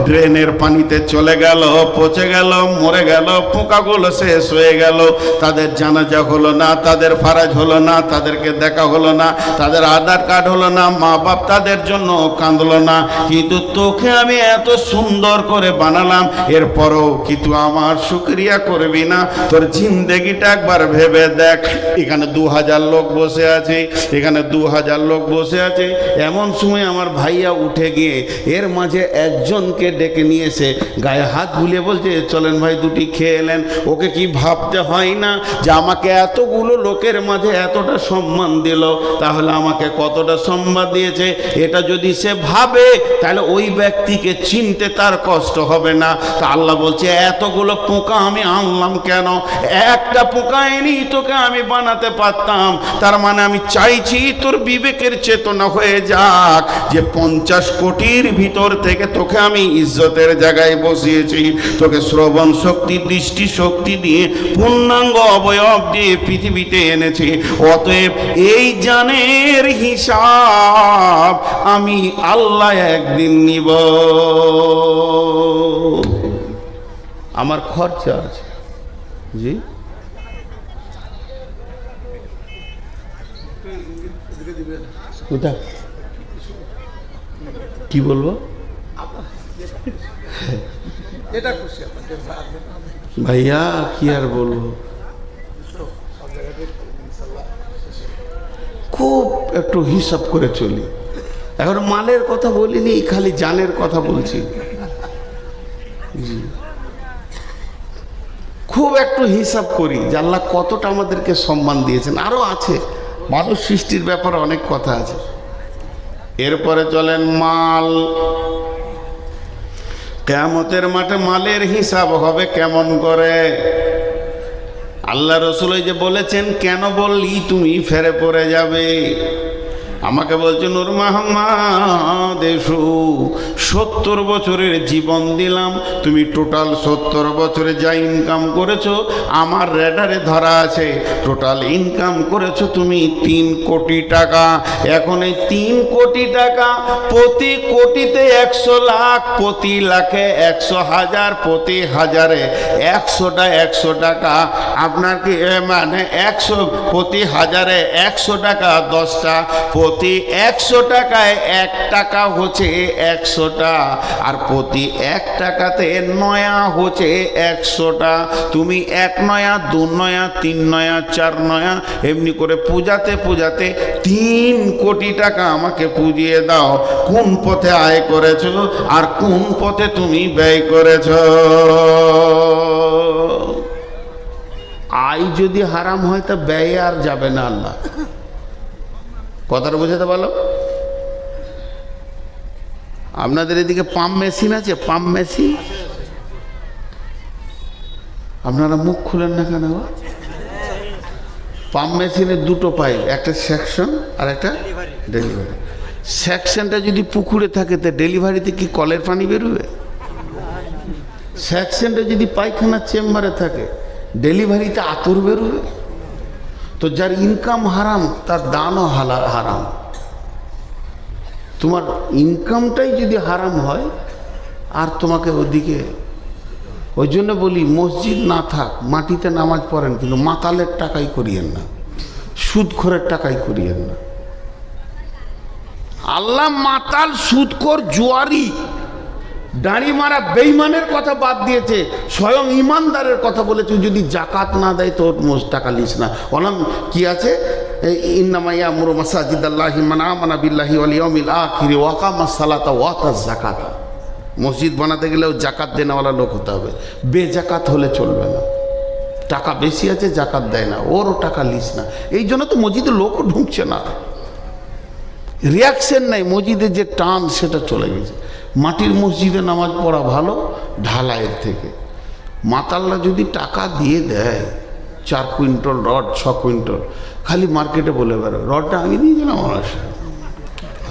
ড্রেনের পানিতে চলে গেল, পচে গেল, মরে গেল, পোকাগুলো শেষ হয়ে গেল। তাদের জানাজা হলো না, তাদের ফারাজ হলো না, তাদেরকে দেখা হলো না, তাদের আধার কার্ড হলো না, মা বাপ তাদের জন্য কাঁদলো না। কিন্তু তোকে আমি এত সুন্দর করে বানালাম, এরপরও কিন্তু আমার শুকরিয়া করবি না। তোর জিন্দেগিটা একবার ভেবে দেখ। এখানে 2000 লোক বসে আছে, এখানে 2000 লোক বসে আছে। এমন সময় আমার ভাইয়া উঠে গিয়ে এর মাঝে একজনকে ডেকে নিয়েছে, গায়ে হাত বুলিয়ে বলছে চলেন ভাই দুটি খেয়ে এলেন। ওকে কি ভাবতে হয় না যে আমাকে এতগুলো লোকের মাঝে এতটা সম্মান দিল, তাহলে আমাকে কতটা সম্মান দিয়েছে? এটা যদি সে ভাবে তাহলে ওই ব্যক্তিকে চিনতে তার কষ্ট হবে না। তা আল্লাহ বলছে এতগুলো পোকা আমি আনলাম কেন? একটা পোকা এনেই তোকে আমি বানাতে পারতাম। তার মানে আমি চাইছি তোর বিবেকের চেতনা হয়ে যাক যে 50 কোটির ভিতর থেকে তোকে আমি ইজ্জতের জায়গায় বসিয়েছি, তোকে শ্রবণ শক্তি, দৃষ্টি শক্তি দিয়ে, পূর্ণাঙ্গ অবয়ব দিয়ে পৃথিবীতে এনেছি। অতএব এই জানের হিসাব আমি আল্লাহ একদিন নিব। আমার খরচা আছে। জি কি বলবো ভাইয়া, কি আর বলবো, খুব একটু হিসাব করে চলি। এখন মালের কথা বলিনি, খালি জানের কথা বলছি। খুব একটু হিসাব করি যে আল্লাহ কতটা আমাদেরকে সম্মান দিয়েছেন। আরও আছে, মানুষ সৃষ্টির ব্যাপারে অনেক কথা আছে। এরপরে চলেন মাল। কিয়ামতের মাঠে মালের হিসাব হবে কেমন করে? আল্লাহ রসুল যে বলেছেন, কেন বললি তুমি ফেরে পড়ে যাবে? আমাকে বলছে, নূর মোহাম্মদ এসো, 70 বছরের জীবন দিলাম, তুমি টোটাল 70 বছরে যা ইনকাম করেছো আমার রেডারে ধরা আছে। টোটাল ইনকাম করেছো তুমি 3 কোটি টাকা। এখন এই 3 কোটি টাকা, প্রতি কোটিতে 100 লাখ, প্রতি লাখে 100 হাজার, প্রতি হাজারে 100টা 100 টাকা। আপনার কি মানে 100 প্রতি হাজারে 100 টাকা 10টা, প্রতি 100 টাকায় 1 টাকা হচ্ছে 100টা, আর প্রতি 1 টাকাতে নয়া হচ্ছে 100টা। তুমি 1 নয়া, 2 নয়া, 3 নয়া, 4 নয়া, এমনি করে পূজাতে পূজাতে 3 কোটি টাকা আমাকে পুজিয়ে দাও। কোন পথে আয় করেছো আর কোন পথে তুমি ব্যয় করেছো? আয় যদি হারাম হয় তা ব্যয় আর যাবে না। আল্লাহ কথাটা বোঝাতে পারলো? আপনাদের এদিকে পাম্প মেশিন আছে? Pump machine? আপনারা মুখ খুলেন না কেন? পাম্প মেশিনের 2টো পাইপ, একটা সেকশন আর একটা ডেলিভারি। সেকশনটা যদি পুকুরে থাকে তা ডেলিভারিতে কি কলের পানি বেরোবে? সেকশনটা যদি পায়খানার চেম্বারে থাকে ডেলিভারিতে আতর বেরোবে? তো যার ইনকাম হারাম তার দানও হারাম। তোমার ইনকামটাই যদি হারাম হয় আর তোমাকে ওদিকে, ওই জন্য বলি মসজিদ না থাক, মাটিতে নামাজ পড়েন, কিন্তু মাতালের টাকাই করিয়েন না, সুদখোরের টাকাই করিয়েন না। আল্লাহ মাতাল, সুদখোর, জুয়ারি, দাড়ি মারা বেঈমানের কথা বাদ দিয়েছে, স্বয়ং ইমানদারের কথা বলেছে। যদি জাকাত না দেয় তোর টাকা লিস না। অনাম কি আছে? ইন্নামা ইয়ামুরু মাসাজিদাল্লাহি মান আমানা বিল্লাহি ওয়াল ইয়াউমিল আখির ওয়া আকামাস সালাতা ওয়া আতাজ যাকাতা। মসজিদ বানাতে গেলেও জাকাত দেনেওয়ালা লোক হতে হবে, বেজাকাত হলে চলবে না। টাকা বেশি আছে জাকাত দেয় না, ওরও টাকা লিস না। এই জন্য তো মসজিদে লোকও ঢুকছে না, রিয়াকশন নাই, মসজিদের যে টান সেটা চলে গেছে। মাটির মসজিদে নামাজ পড়া ভালো ঢালাইয়ের থেকে। মাতাল্লা যদি টাকা দিয়ে দেয় 4 কুইন্টাল রড, 6 কুইন্টাল, খালি মার্কেটে বলে বেরো, রডটা আমি নিয়ে গেলাম, আমার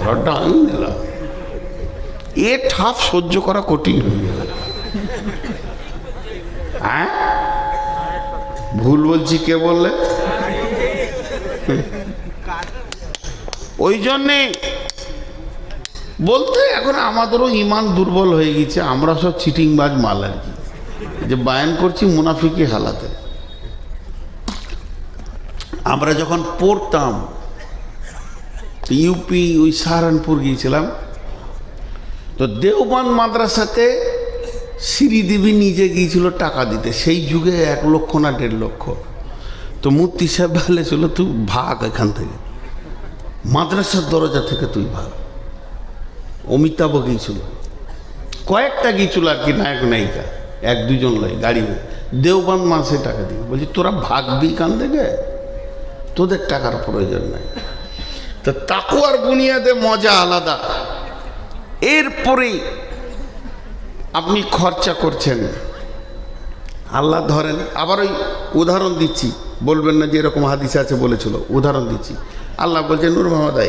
রডটা আমি নিলাম। এ ঠাপ সহ্য করা কঠিন হয়ে গেল। হ্যাঁ, ভুল বলছি? কে বললে? ওই জন্যে বলতে এখন আমাদেরও ইমান দুর্বল হয়ে গেছে, আমরা সব চিটিংবাজ মাল আর কি, যে বায়ান করছি মুনাফিকি হালাতে। আমরা যখন পড়তাম ইউপি, ওই সাহারানপুর গিয়েছিলাম, তো দেওবন্দ মাদ্রাসাতে শ্রীদেবী নিজে গিয়েছিল টাকা দিতে। সেই যুগে 1 লক্ষ না 1.5 লক্ষ। তো মুফতি সাহেব বলেছিল, তুই ভাগ এখান থেকে, মাদ্রাসার দরজা থেকে তুই ভাগ। অমিতাভ গিয়েছিল, কয়েকটা গিয়েছিল আর কি, নায়ক নায়িকা, 1-2 জন লাই গাড়ি। দেওবন্দ মাসে টাকা দিই, বলছি তোরা ভাগবি কান থেকে, তোদের টাকার প্রয়োজন নাই। তো তাকওয়ার বুনিয়াদে মজা আলাদা। এরপরে আপনি খরচা করছেন, আল্লাহ ধরেন, আবার ওই উদাহরণ দিচ্ছি, বলবেন না যে এরকম হাদিস আছে বলেছিল, উদাহরণ দিচ্ছি। আল্লাহ বলছেন, নূর মোহাম্মদ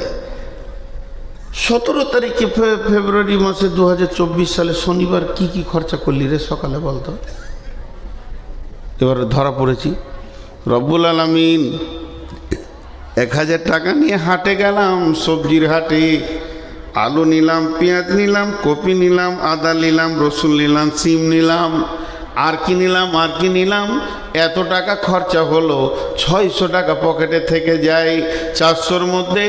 17 তারিখে ফেব্রুয়ারি মাসে 2024 সালে শনিবার কি কি খরচা করলি রে সকালে বলতো? এবার ধরা পড়েছি। রব্বুল আলামিন 1000 টাকা নিয়ে হাটে গেলাম, সবজির হাটে। আলু নিলাম, পেঁয়াজ নিলাম, কপি নিলাম, আদা নিলাম, রসুন নিলাম, সিম নিলাম, আর কি নিলাম এত টাকা খরচা হলো, 600 টাকা পকেটে থেকে যায় 400-র মধ্যে।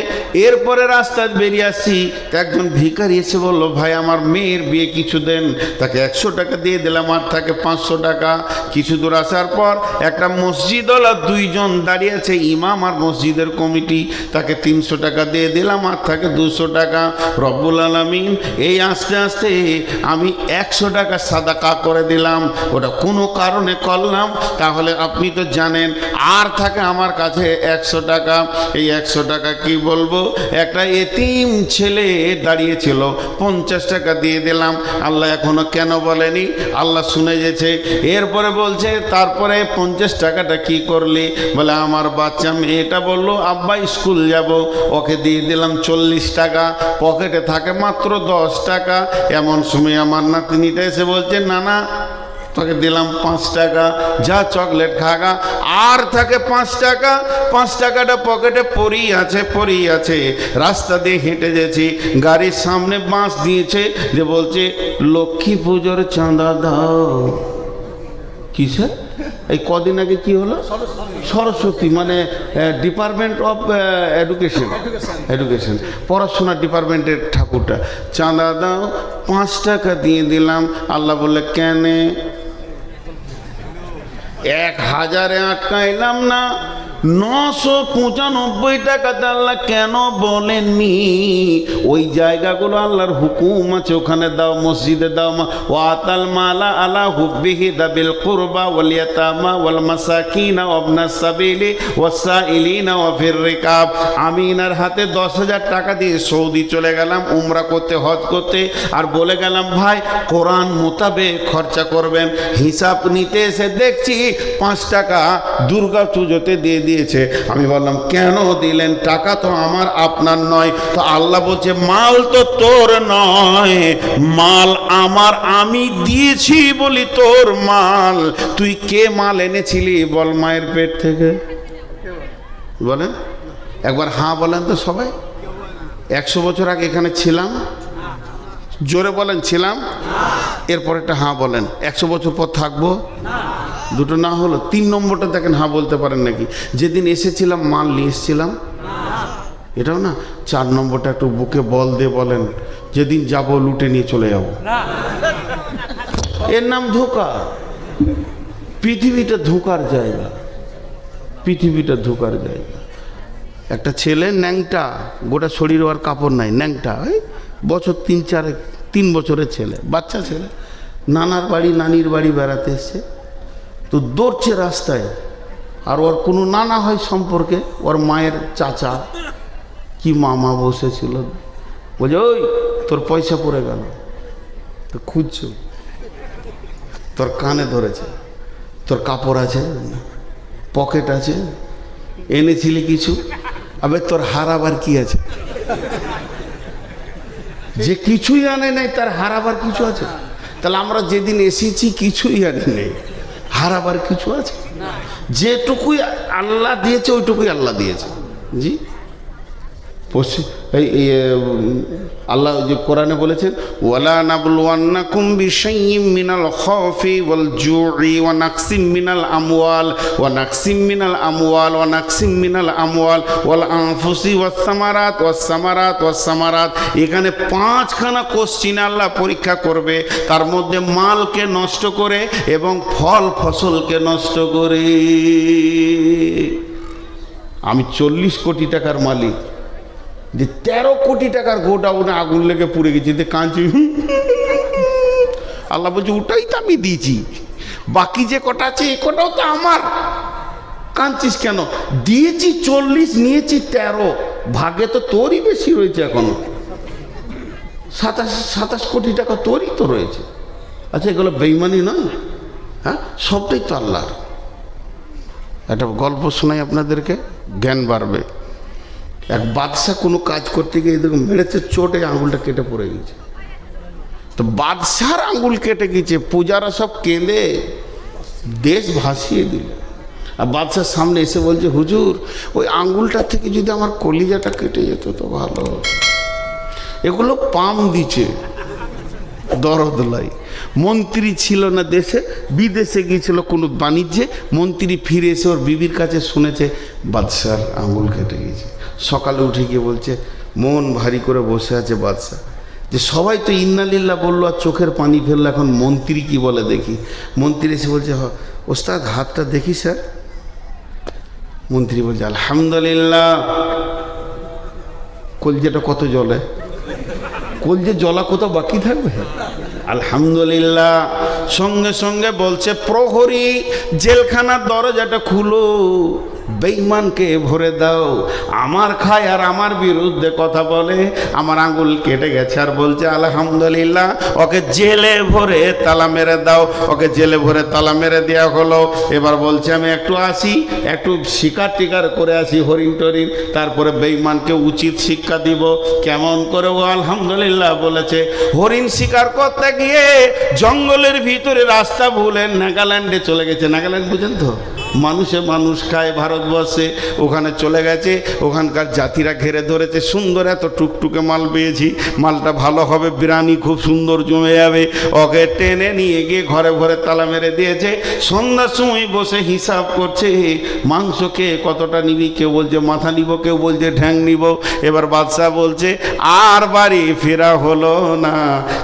এরপরে রাস্তায় বেরিয়ে আসছি, একজন ভিখারি এসে বলল, ভাই আমার মেয়ের বিয়ে কিছু দেন। তাকে 100 টাকা দিয়ে দিলাম, আর থাকে 500 টাকা। কিছু দূর আসার পর একটা মসজিদওয়ালা 2 জন দাঁড়িয়ে আছে, ইমাম আর মসজিদের কমিটি, তাকে 300 টাকা দিয়ে দিলাম, আর থাকে 200 টাকা। রব্বুল আলামিন এই আস্তে আস্তে আমি 100 টাকা সাদাকা করে দিলাম। ওটা কোনো কারণে করলাম, তাহলে আপনি তো জানেন। আর থাকে আমার কাছে 100 টাকা। এই 100 টাকা কি বলবো, একটা এতিম ছেলে দাঁড়িয়েছিল, 50 টাকা দিয়ে দিলাম। আল্লাহ এখনো কেন বলেনি, আল্লাহ শুনে গেছে। এরপরে বলছে, তারপরে 50 টাকাটা কি করলি? বলে আমার বাচ্চা মেয়েটা বললো আব্বা স্কুল যাব, ওকে দিয়ে দিলাম 40 টাকা, পকেটে থাকে মাত্র 10 টাকা। এমন সময় আমার নাতনিটা এসে বলছে, না না তোকে দিলাম 5 টাকা, যা চকলেট খাগা। আর থাকে 5 টাকা। 5 টাকাটা পকেটে পড়েই আছে। রাস্তা দিয়ে হেঁটে যাচ্ছি, গাড়ির সামনে বাঁশ দিয়েছে, যে বলছে লক্ষ্মী পুজোর চাঁদা দাও। কিসে? এই কদিন আগে কি হলো, সরস্বতী মানে ডিপার্টমেন্ট অফ এডুকেশন, পড়াশোনা ডিপার্টমেন্টের ঠাকুরটা, চাঁদা দাও। 5 টাকা দিয়ে দিলাম। আল্লাহ বললে কেন? 1000-এ আটকাইলাম না, 995 টাকাতে আল্লাহ কেন বলেননি? ওই জায়গাগুলো আল্লাহর হুকুম আছে, ওখানে দাও, মসজিদে দাও। ওয়াতাল মালা আলা হুব্বিহি দাবিল কুরবা ওয়াল ইয়াতামা ওয়াল মাসাকিনা ওয়া ইবনাস সাবিলি ওয়াসাইলিনা ওয়া ফির রিকাব। আমি এনার হাতে 10,000 টাকা দিয়ে সৌদি চলে গেলাম উমরা করতে, হজ করতে, আর বলে গেলাম ভাই কোরআন মোতাবেক খরচা করবেন। হিসাব নিতে এসে দেখছি 5 টাকা দুর্গা পুজোতে দিয়ে দিয়েছে। আমি বললাম কেন দিলেন? টাকা তো আমার আপনার নয়। তো আল্লাহ বলছে মাল তো তোর নয়, মাল আমার, আমি দিয়েছি বলি তোর মাল। তুই কে মাল এনেছিলি বল মায়ের পেট থেকে? বলেন একবার, হ্যাঁ বলেন তো সবাই। 100 বছর আগে এখানে ছিলাম? জোরে বলেন ছিলাম। এরপর একটা হ্যাঁ বলেন। 100 বছর পর থাকবো? দুটো না হলো 3 নম্বরটা দেখেন, হ্যাঁ বলতে পারেন নাকি? যেদিন এসেছিলাম মাল নিয়ে এসেছিলাম, এটাও না। 4 নম্বরটা একটু বুকে বল দিয়ে বলেন, যেদিন যাব লুটে নিয়ে চলে যাব। এর নাম ধোঁকা। পৃথিবীটা ধোঁকার জায়গা, পৃথিবীটা ধোঁকার জায়গা। একটা ছেলে ন্যাংটা, গোটা শরীর আর কাপড় নাই, ন্যাংটা, বছর 3 বছরের ছেলে, বাচ্চা ছেলে, নানার বাড়ি নানির বাড়ি বেড়াতে এসছে। তো দৌড়ছে রাস্তায়, আর ওর কোনো নানা হয় সম্পর্কে, ওর মায়ের চাচা কি মামা বসেছিল, বলছে ওই তোর পয়সা পড়ে গেল। তো খুঁজছো, তোর কানে ধরেছে, তোর কাপড় আছে, পকেট আছে, এনেছিলি কিছু? আবে তোর হারাবার কি আছে? যে কিছুই আনে নাই তার হারাবার কিছু আছে? তাহলে আমরা যেদিন এসেছি কিছুই আনি নেই, হারাবার কিছু আছে? যেটুকুই আল্লাহ দিয়েছে ওইটুকুই আল্লাহ দিয়েছে। জি, আল্লাহ যে কোরআনে বলেছেন, ওয়ালা নাবলুওয়ান্নাকুম বিশাইয়্যিম মিনাল খাউফি ওয়াল জু'i ওয়া নাকসিম মিনাল আমওয়াল ওয়া নাকসিম মিনাল আমওয়াল ওয়া নাকসিম মিনাল আমওয়াল ওয়াল আনফুসি ওয়াস সামারাত। এখানে 5খানা কোশ্চিন আল্লাহ পরীক্ষা করবে, তার মধ্যে মালকে নষ্ট করে এবং ফল ফসলকে নষ্ট করে। আমি 40 কোটি টাকার মালিক, যে 13 কোটি টাকার গোডাউনে আগুন লেগে পুড়ে গেছে, কাঁদছি। আল্লাহ বলছে ওটাই তো আমি দিয়েছি, বাকি যে কটা আছে এ কটাও তো আমার, কাঁদছিস কেন? দিয়েছি 40, নিয়েছি 13, ভাগে তো তোরই বেশি রয়েছে, এখনো 27 কোটি টাকা তোরই তো রয়েছে। আচ্ছা এগুলো বেইমানি নয়? হ্যাঁ, সবটাই তো আল্লাহর। একটা গল্প শোনাই আপনাদেরকে, জ্ঞান বাড়বে। এক বাদশা কোনো কাজ করতে গিয়ে এরকম মেরেছে, চোটে আঙুলটা কেটে পড়ে গেছে। তো বাদশার আঙুল কেটে গেছে, পূজারা সব কেঁদে দেশ ভাসিয়ে দিল। আর বাদশার সামনে এসে বলছে, হুজুর ওই আঙুলটা থেকে যদি আমার কলিজাটা কেটে যেত তো ভালো। এগুলো পাম দিচ্ছে, দরদ লাই। মন্ত্রী ছিল না দেশে, বিদেশে গিয়েছিল কোনো বাণিজ্যে। মন্ত্রী ফিরে এসে ওর বিবির কাছে শুনেছে বাদশার আঙুল কেটে গেছে। সকালে উঠে গিয়ে বলছে, মন ভারী করে বসে আছে বাদশা, যে সবাই তো ইন্নালিল্লাহ বললো আর চোখের পানি ফেললো, এখন মন্ত্রী কি বলে দেখি। মন্ত্রী এসে বলছে, ওস্তাদ হাতটা দেখি স্যার। মন্ত্রী বলছে আলহামদুলিল্লাহ। কলজেটা কত জ্বলে, কলজে জ্বলা কোথাও বাকি থাকবে? আলহামদুলিল্লাহ। সঙ্গে সঙ্গে বলছে, প্রহরী জেলখানার দরজাটা খুলো, বেঈমানকে ভরে দাও। আমার খায় আর আমার বিরুদ্ধে কথা বলে, আমার আঙুল কেটে গেছে আর বলছে আলহামদুলিল্লাহ। ওকে জেলে ভরে তালা মেরে দাও। ওকে জেলে ভরে তালা মেরে দেওয়া হলো। এবার বলছে আমি একটু আসি, একটু শিকার টিকার করে আসি, হরিণ টরিণ, তারপরে বেঈমানকে উচিত শিক্ষা দিব। কেমন করে ও আলহামদুলিল্লাহ বলেছে। হরিণ শিকার করতে গিয়ে জঙ্গলের ভিতরে রাস্তা ভুলে নাগাল্যান্ডে চলে গেছে। নাগাল্যান্ড বুঝেন তো, মানুষে মানুষ খায় ভারতবর্ষে। ওখানে চলে গেছে, ওখানকার জাতিরা ঘেরে ধরেছে। সুন্দর এত টুকটুকে মাল পেয়েছি, মালটা ভালো হবে, বিরিয়ানি খুব সুন্দর জমে যাবে। ওকে টেনে নিয়ে গিয়ে ঘরে ঘরে তালা মেরে দিয়েছে। সন্ধ্যার সময় বসে হিসাব করছে, মাংস খেয়ে কতটা নিবি। কেউ বলছে মাথা নিব, কেউ বলছে ঠ্যাং নিব। এবার বাদশা বলছে আর বাড়ি ফেরা হলো না,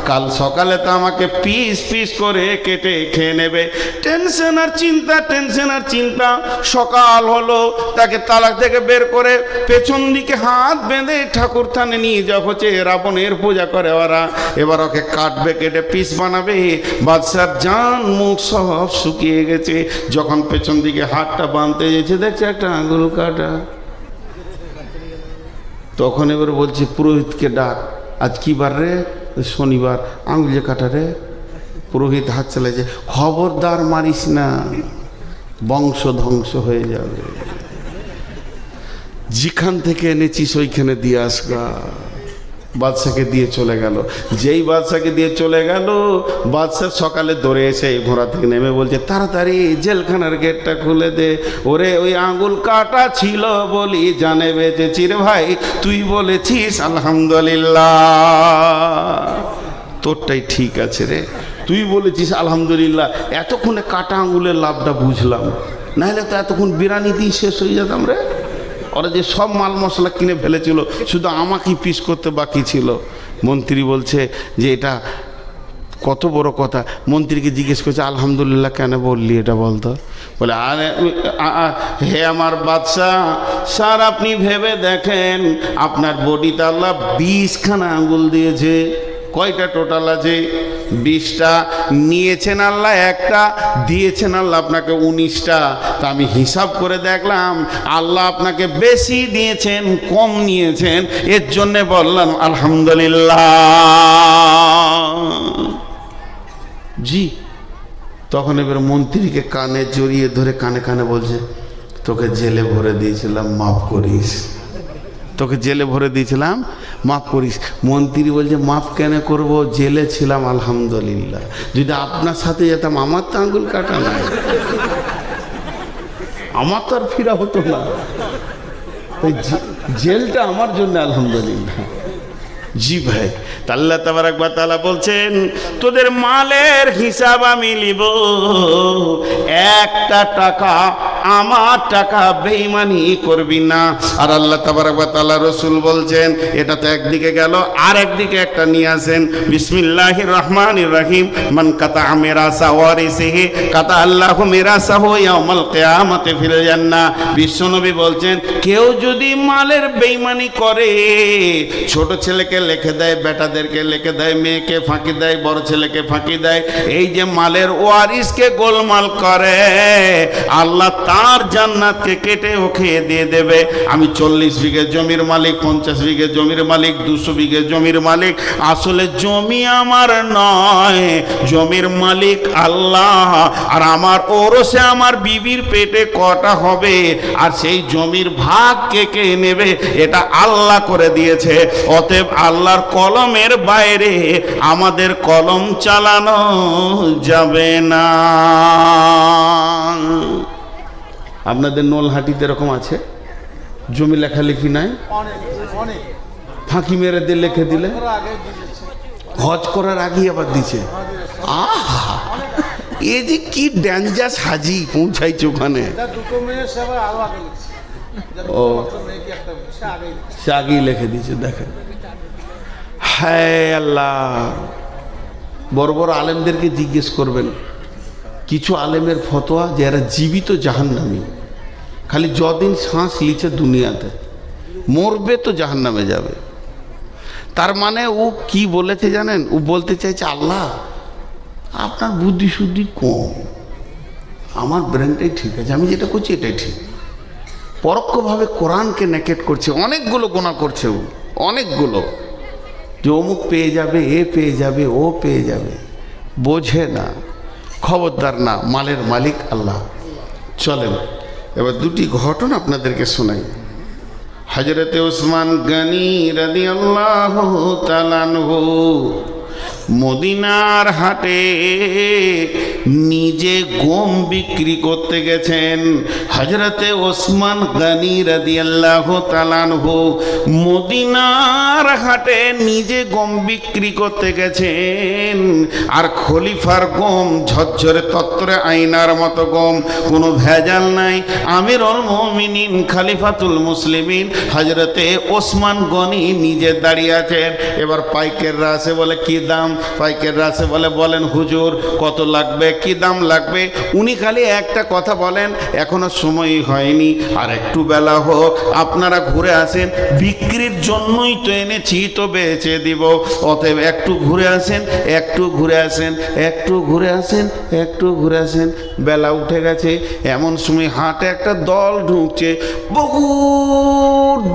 কাল সকালে তো আমাকে পিস পিস করে কেটে খেয়ে নেবে। টেনশন আর চিন্তা, টেনশন আর চিন্তা। সকাল হলো, তাকে তালাক থেকে বের করে পেছন দিকে হাত বেঁধে ঠাকুর থানে নিয়ে যাওয়া হচ্ছে। রাবণের পূজা করে ওরা। এবার ওকে কাটবে, কেটে পিস বানাবে। বাদশার জান মুখ সব শুকিয়ে গেছে। যখন পেছন দিকে হাতটা বাঁধতে গেছে, দেখছে একটা আঙুল কাটা। তখন এবার বলছে পুরোহিতকে ডাক, আজ কি বার রে? শনিবার। আঙুল যে কাটা রে। পুরোহিত হাত চালাইছে, খবরদার মারিস না, বংশ ধ্বংস হয়ে যাবে। যেখান থেকে এনেছিস ওইখানে দিয়ে আসগা। বাদশাকে দিয়ে চলে গেল। যেই বাদশাকে দিয়ে চলে গেল, বাদশা সকালে দৌড়ে এসে ঘোড়া থেকে নেমে বলছে তাড়াতাড়ি জেলখানার গেটটা খুলে দে। ওরে ওই আঙুল কাটা ছিল বলি জানে বেঁচেছি রে ভাই, তুই বলেছিস আলহামদুলিল্লাহ। তোরটাই ঠিক আছে রে, তুই বলেছিস আলহামদুলিল্লাহ। এতক্ষণে কাটা আঙুলের লাভটা বুঝলাম, নাহলে তো এতক্ষণ বিরিয়ানি দিয়ে শেষ হয়ে যেতাম রে। ওরা যে সব মাল মশলা কিনে ফেলেছিল, শুধু আমাকেই পিস করতে বাকি ছিল। মন্ত্রী বলছে যে এটা কত বড় কথা। মন্ত্রীকে জিজ্ঞেস করছে আলহামদুলিল্লাহ কেন বললি এটা বলতো। বলে আরে হে আমার বাদশাহ, স্যার আপনি ভেবে দেখেন আপনার বডিতে আল্লাহ 20খানা আঙ্গুল দিয়েছে। কয়টা টোটাল আছে? 20টা। নিয়েছেন আল্লাহ একটা, দিয়েছেন আল্লাহ আপনাকে 19টা। তা আমি হিসাব করে দেখলাম আল্লাহ আপনাকে বেশি দিয়েছেন কম নিয়েছেন, এর জন্যে বললাম আলহামদুলিল্লাহ। জি। তখন এবার মন্ত্রীকে কানে জড়িয়ে ধরে কানে কানে বলছে তোকে জেলে ভরে দিয়েছিলাম, মাফ করিস। তোকে জেলে ভরে দিয়েছিলাম, মাফ করিস। মন্ত্রী বলছে মাফ কেন করব, জেলে ছিলাম আলহামদুলিল্লাহ। যদি আপনার সাথে যেতাম আমার তো আঙ্গুল কাটা নাই, আমার তো আর ফিরা হতো না। তাই জেলটা আমার জন্য আলহামদুলিল্লাহ। জি ভাই। আল্লাহ তাবারক ওয়া তাআলা বলছেন তোদের মালের হিসাব আমি নিব, একটা টাকা আমার টাকা বেঈমানি করবি না। আর আল্লাহ তাবারক ওয়া তাআলা রাসূল বলছেন, এটা তো একদিকে গেল, আর একদিকে একটা নিয়ে আসেন। বিসমিল্লাহির রহমানির রহিম, মান কাতা মিরাসা ওয়ারিসিহি কাতা আল্লাহু মিরাসাহু ইয়াউমাল কিয়ামাতি ফিল জান্নাহ। বিশ্বনবী বলছেন কেউ যদি মালের বেঈমানি করে, ছোট ছেলেকে লিখে দেয়, বেটাদেরকে লিখে দেয়, মেয়েকে ফাঁকি দেয়, বড় ছেলেকে ফাঁকি দেয়, এই যে মালের ওয়ারিসকে গোলমাল করে, আল্লাহ তার জান্নাতকে কেটে ও খেয়ে দিয়ে দেবে। আমি 40 বিঘে জমির মালিক, 50 বিঘে জমির মালিক, 200 বিঘে জমির মালিক, আসলে জমি আমার নয়, জমির মালিক আল্লাহ। আর আমার ওরসে আমার বিবির পেটে কটা হবে আর সেই জমির ভাগ কে কে নেবে এটা আল্লাহ করে দিয়েছে। অতএব আল্লাহর কলমের বাইরে আমাদের কলম চালানো যাবে না। আপনাদের নলহাটিতে এরকম আছে জমি লেখালেখি নাই, ফাঁকি মেরে দিয়ে লিখে দিলে, হজ করার আগেই আবার দিছে। আহা, এ যে কি ডেঞ্জার সাজি পৌঁছাইছে ওখানে। ও সে আগেই লিখে দিয়েছে, দেখেন। হ্যাঁ আল্লাহ, বড় বড় আলেমদেরকে জিজ্ঞেস করবেন, কিছু আলেমের ফতোয়া যে এরা জীবিত জাহান্নামী, খালি যদিন শ্বাস লিছে দুনিয়াতে, মরবে তো জাহান্নামে যাবে। তার মানে ও কি বলেছে জানেন? ও বলতে চাইছে আল্লাহ আপনার বুদ্ধি শুদ্ধি কম, আমার ব্রেনটাই ঠিক আছে, আমি যেটা করছি এটাই ঠিক। পরোক্ষভাবে কোরআনকে নেকেট করছে, অনেকগুলো গোনা করছে ও, অনেকগুলো, যে অমুক পেয়ে যাবে, এ পেয়ে যাবে, ও পেয়ে যাবে, বোঝে না। খবরদার না, মালের মালিক আল্লাহ। চলেন এবার দুটি ঘটনা আপনাদেরকে শোনাই। হযরতে ওসমান গনি রাদিয়াল্লাহু তাআলা আনহু মদিনার হাটে নিজে গম বিক্রি করতে গেছেন। হযরতে ওসমান গনি রাদিয়াল্লাহু তাআলা আনহু মদিনার হাটে নিজে গম বিক্রি করতে গেছেন। আর খলিফার গম ঝরঝরে তত্তরে আয়নার মতো গম, কোনো ভেজাল নাই। আমিরুল মুমিনিন খলিফাতুল মুসলিমিন হযরতে ওসমান গনি নিজে দাঁড়িয়ে আছেন। এবার পাইকাররা আসে, বলে কি দাম? পাইকাররা আসে বলে, বলেন হুজুর কত লাগবে, কি দাম লাগবে? উনি খালি একটা কথা বলেন, এখনো সময়ই হয়নি, আর একটু বেলা হোক, আপনারা ঘুরে আসেন, বিক্রির জন্যই তো এনেছি, তো বেচে দিব, অতএব একটু ঘুরে আসেন, একটু ঘুরে আসেন, একটু ঘুরে আসেন, একটু ঘুরে আসেন। বেলা উঠে গেছে, এমন সময় হাটে একটা দল ঢুকছে। বহু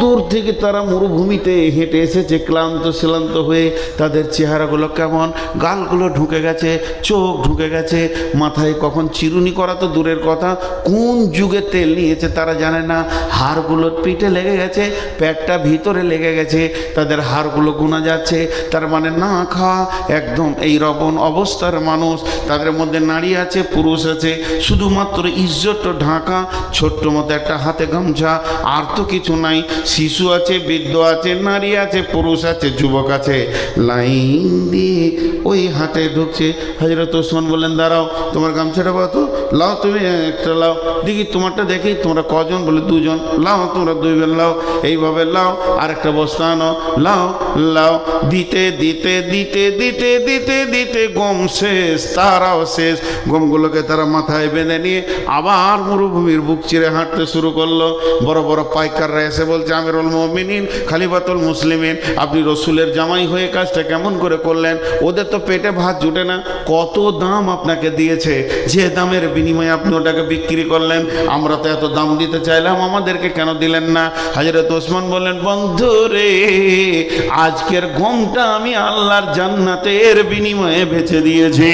দূর থেকে তারা মরুভূমিতে হেঁটে এসেছে, ক্লান্ত শ্রান্ত হয়ে। তাদের চেহারাগুলো কেমন, গালগুলো ঢুকে গেছে, চোখ ঢুকে গেছে, মাথায় কখন চিরুনি করা তো দূরের কথা, কোন যুগে তেল নিয়েছে তারা জানে না। হাড়গুলো পিঠে লেগে গেছে, পেটটা ভিতরে লেগে গেছে, তাদের হাড়গুলো গোনা যাচ্ছে। তার মানে না খাওয়া একদম এই রকম অবস্থার মানুষ। তাদের মধ্যে নারী আছে, পুরুষ আছে, শুধুমাত্র ইজ্জত ঢাকা, ছোট্ট মতো একটা হাতে গামছা, আর তো কিছু নাই। শিশু আছে, বৃদ্ধ আছে, নারী আছে, পুরুষ আছে, যুবক আছে, লাইন দিয়ে ওই হাটে ঢুকছে। হযরত ওসমান বললেন, দাঁড়াও, তোমার গামছাটা কত? লাও, তুমি একটা লাও, দেখি তোমারটা দেখি, তোমরা কজন? বলে দুজন। লাও, তোমরা দুইজন লাও, এইভাবে লাও, আর একটা বস্তা আনো, লাও লাও। দিতে দিতে দিতে দিতে দিতে দিতে গম শেষ, তারাও শেষ। গমগুলোকে তারা মাথায় বেঁধে নিয়ে আবার মরুভূমির বুক চিরে হাঁটতে শুরু করলো। বড় বড় পাইকাররা এসে বলছে, আমিরুল মুমিনিন খলিফাতুল মুসলিমিন, আপনি রসুলের জামাই হয়ে কাজটা কেমন করে করলেন? ওদের তো পেটে ভাত জুটে না, কত দাম আপনাকে দিয়েছে, যে দামের বিনিময়ে আপনি ওটাকে বিক্রি করলেন, আমরা তো এত দাম দিতে চাইলাম, আমাদেরকে কেন দিলেন না? হযরত ওসমান বললেন, বন্ধু রে, আজকের গমটা আমি আল্লাহর জান্নাতের বিনিময়ে বেচে দিয়েছি।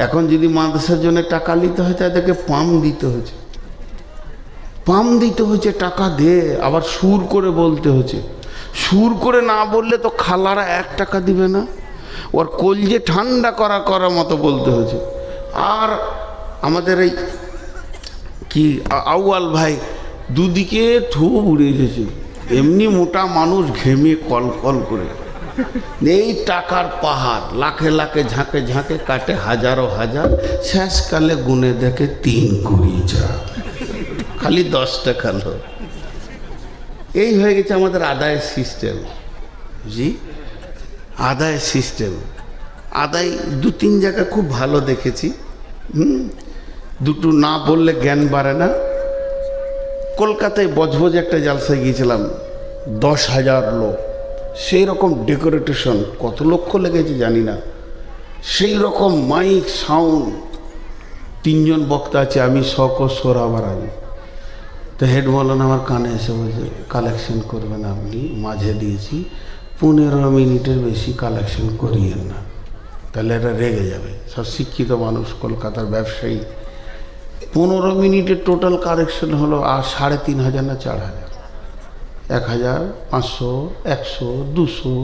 এখন যদি মাদ্রাসার জন্য টাকা নিতে হয়, তাদেরকে পাম দিতে হচ্ছে, পাম দিতে হচ্ছে, টাকা দে, আবার সুর করে বলতে হচ্ছে। সুর করে না বললে তো খালারা 1 টাকা দিবে না, ওর কলজে ঠান্ডা করার মতো বলতে হচ্ছে। আর আমাদের এই কি আউয়াল ভাই দুদিকে ঠু উড়ে গেছে, এমনি মোটা মানুষ, ঘেমে কল কল করে। এই টাকার পাহাড়, লাখে লাখে ঝাঁকে ঝাঁকে কাটে হাজারো হাজার, শেষকালে গুনে দেখে 3 কুড়ি যা, খালি 10 টাকা লো। এই হয়ে গেছে আমাদের আদায়ের সিস্টেম। জি, আদায়ের সিস্টেম। আদায় 2-3 জায়গা খুব ভালো দেখেছি। দুটো না বললে জ্ঞান বাড়ে না। কলকাতায় বজবজ একটা জালসায় গিয়েছিলাম, 10,000 লোক, সেই রকম ডেকোরেটেশন, কত লক্ষ লেগেছে জানি না, সেই রকম মাইক সাউন্ড, 3 জন বক্তা আছে, আমি শওকত সোহরাওয়ার আমি। তো হেড মৌলানা আমার কানে এসে বলছে, কালেকশন করবেন আপনি, মাঝে দিয়েছি, 15 মিনিটের বেশি কালেকশন করিয়েন না, তাহলে এটা রেগে যাবে। সব শিক্ষিত মানুষ, কলকাতার ব্যবসায়ী। 15 মিনিটের টোটাল কালেকশন হলো আর 3,500 না 4,000, 1,000, 500, 100, 200।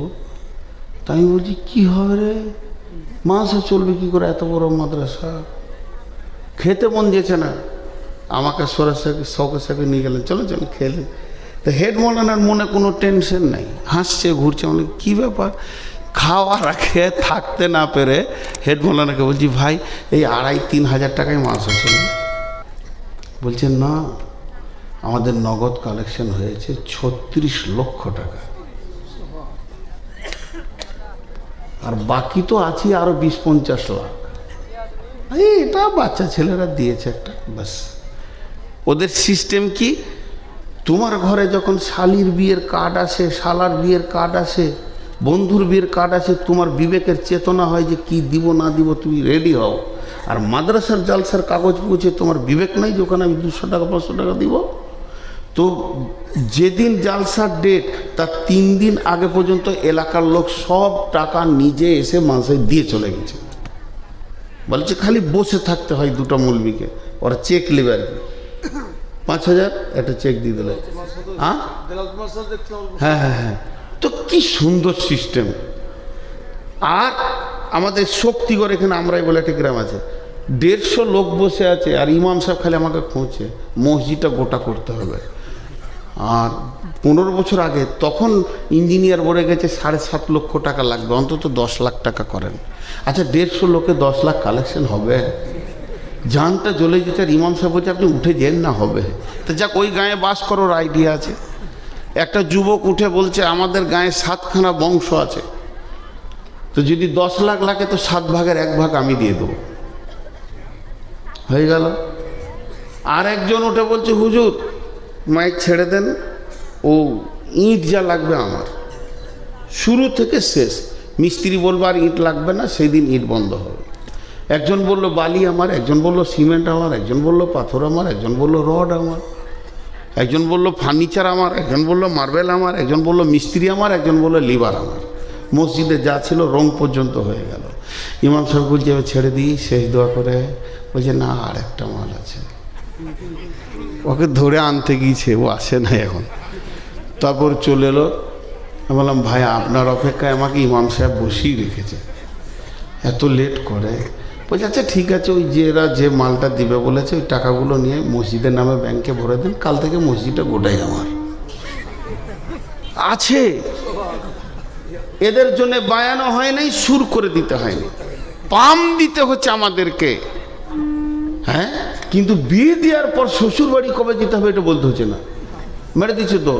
তাই আমি বলছি কী হবে রে, মাসে চলবে কী করে এত বড় মাদ্রাসা? খেতে মন দিয়েছে না, আমাকে সরাসরি শওকত সাহেব নিয়ে গেলেন, চলো চলো খেলেন। তো হেড মৌলানার মনে কোনো টেনশন নেই, হাসছে ঘুরছে। মানে কী ব্যাপার? খাওয়ার আগে থাকতে না পেরে হেড মৌলানাকে বলছি, ভাই এই 2,500-3,000 টাকায় মাস আছে না? বলছেন না, আমাদের নগদ কালেকশন হয়েছে 36 লক্ষ টাকা, আর বাকি তো আছে আরো 20-50 লাখ। এটা বাচ্চা ছেলেরা দিয়েছে একটা, বাস। ওদের সিস্টেম কি, তোমার ঘরে যখন শালির বিয়ের কার্ড আসে, শালার বিয়ের কার্ড আসে, বন্ধুর বিয়ের কার্ড আসে, তোমার বিবেকের চেতনা হয় যে কি দিব না দিব, তুমি রেডি হও। আর মাদ্রাসার জালসার কাগজ পৌঁছে তোমার বিবেক নাই যে ওখানে আমি 200 টাকা 500 টাকা দিব। তো যেদিন জালসার ডেট তার 3 দিন আগে পর্যন্ত এলাকার লোক সব টাকা নিজে এসে মাসে দিয়ে চলে গেছে। বলছে খালি বসে থাকতে হয় দুটো মৌলবীকে, ওরা চেক নেবে আর কি, 5,000 একটা চেক দিয়ে দিল। হ্যাঁ হ্যাঁ হ্যাঁ হ্যাঁ, তো কি সুন্দর সিস্টেম। আর আমাদের শক্তিগড় এখানে আমরাই বলে একটা গ্রাম আছে, 150 লোক বসে আছে, আর ইমাম সাহেব খালি আমাকে খোঁজে মসজিদটা গোটা করতে হবে। আর 15 বছর আগে তখন ইঞ্জিনিয়ার বলে গেছে 7.5 লক্ষ টাকা লাগবে, অন্তত 10 লাখ টাকা করেন। আচ্ছা 150 লোকে 10 লাখ কালেকশন হবে? জানটা জ্বলে যেতে। আর ইমাম সাহেব বলছে আপনি উঠে যেন না হবে। তো যাক, ওই গাঁয়ে বাস করার আইডিয়া আছে। একটা যুবক উঠে বলছে আমাদের গাঁয়ে 7খানা বংশ আছে, তো যদি 10 লাখ লাগে তো 7 ভাগের 1 ভাগ আমি দিয়ে দেবো, হয়ে গেল। আর একজন উঠে বলছে হুজুর মাইক ছেড়ে দেন, ও ইট যা লাগবে আমার, শুরু থেকে শেষ। মিস্ত্রি বলবো আর ইট লাগবে না, সেই দিন ইট বন্ধ হবে। একজন বলল বালি আমার, একজন বলল সিমেন্ট আমার, একজন বলল পাথর আমার, একজন বলল রড আমার, একজন বলল ফার্নিচার আমার, একজন বলল মার্বেল আমার, একজন বলল মিস্ত্রি আমার, একজন বলল লিভার আমার। মসজিদে যা ছিল রং পর্যন্ত হয়ে গেল। ইমাম সাহেব বলছে এবার ছেড়ে দিই, শেষ দোয়া করে। বলছে না, আর একটা মাল আছে। ওকে ধরে আনতে গিয়েছে, ও আসে না এখন। তারপর চলে এলো। আমি বললাম ভাই আপনার অপেক্ষায় আমাকে ইমাম সাহেব বসিয়ে রেখেছে, এত লেট করে। বলছে আচ্ছা ঠিক আছে, ওই যে এরা যে মালটা দিবে বলেছে ওই টাকাগুলো নিয়ে মসজিদের নামে ব্যাংকে ভরে দেন, কাল থেকে মসজিদটা গোটাই আমার আছে। এদের জন্য বায়ানো হয় নাই, সুর করে দিতে হয়নি, পাম দিতে হচ্ছে আমাদেরকে। হ্যাঁ, কিন্তু বিয়ে দেওয়ার পর শ্বশুর বাড়ি কবে যেতে হবে এটা বলতে হচ্ছে না, মেরে দিচ্ছে তো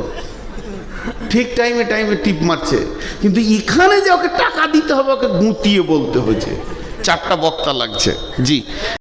ঠিক টাইমে টিপ মারছে। কিন্তু এখানে যে ওকে টাকা দিতে হবে, ওকে গুঁতিয়ে বলতে হচ্ছে। 4টা বক্তা লাগছে। জি।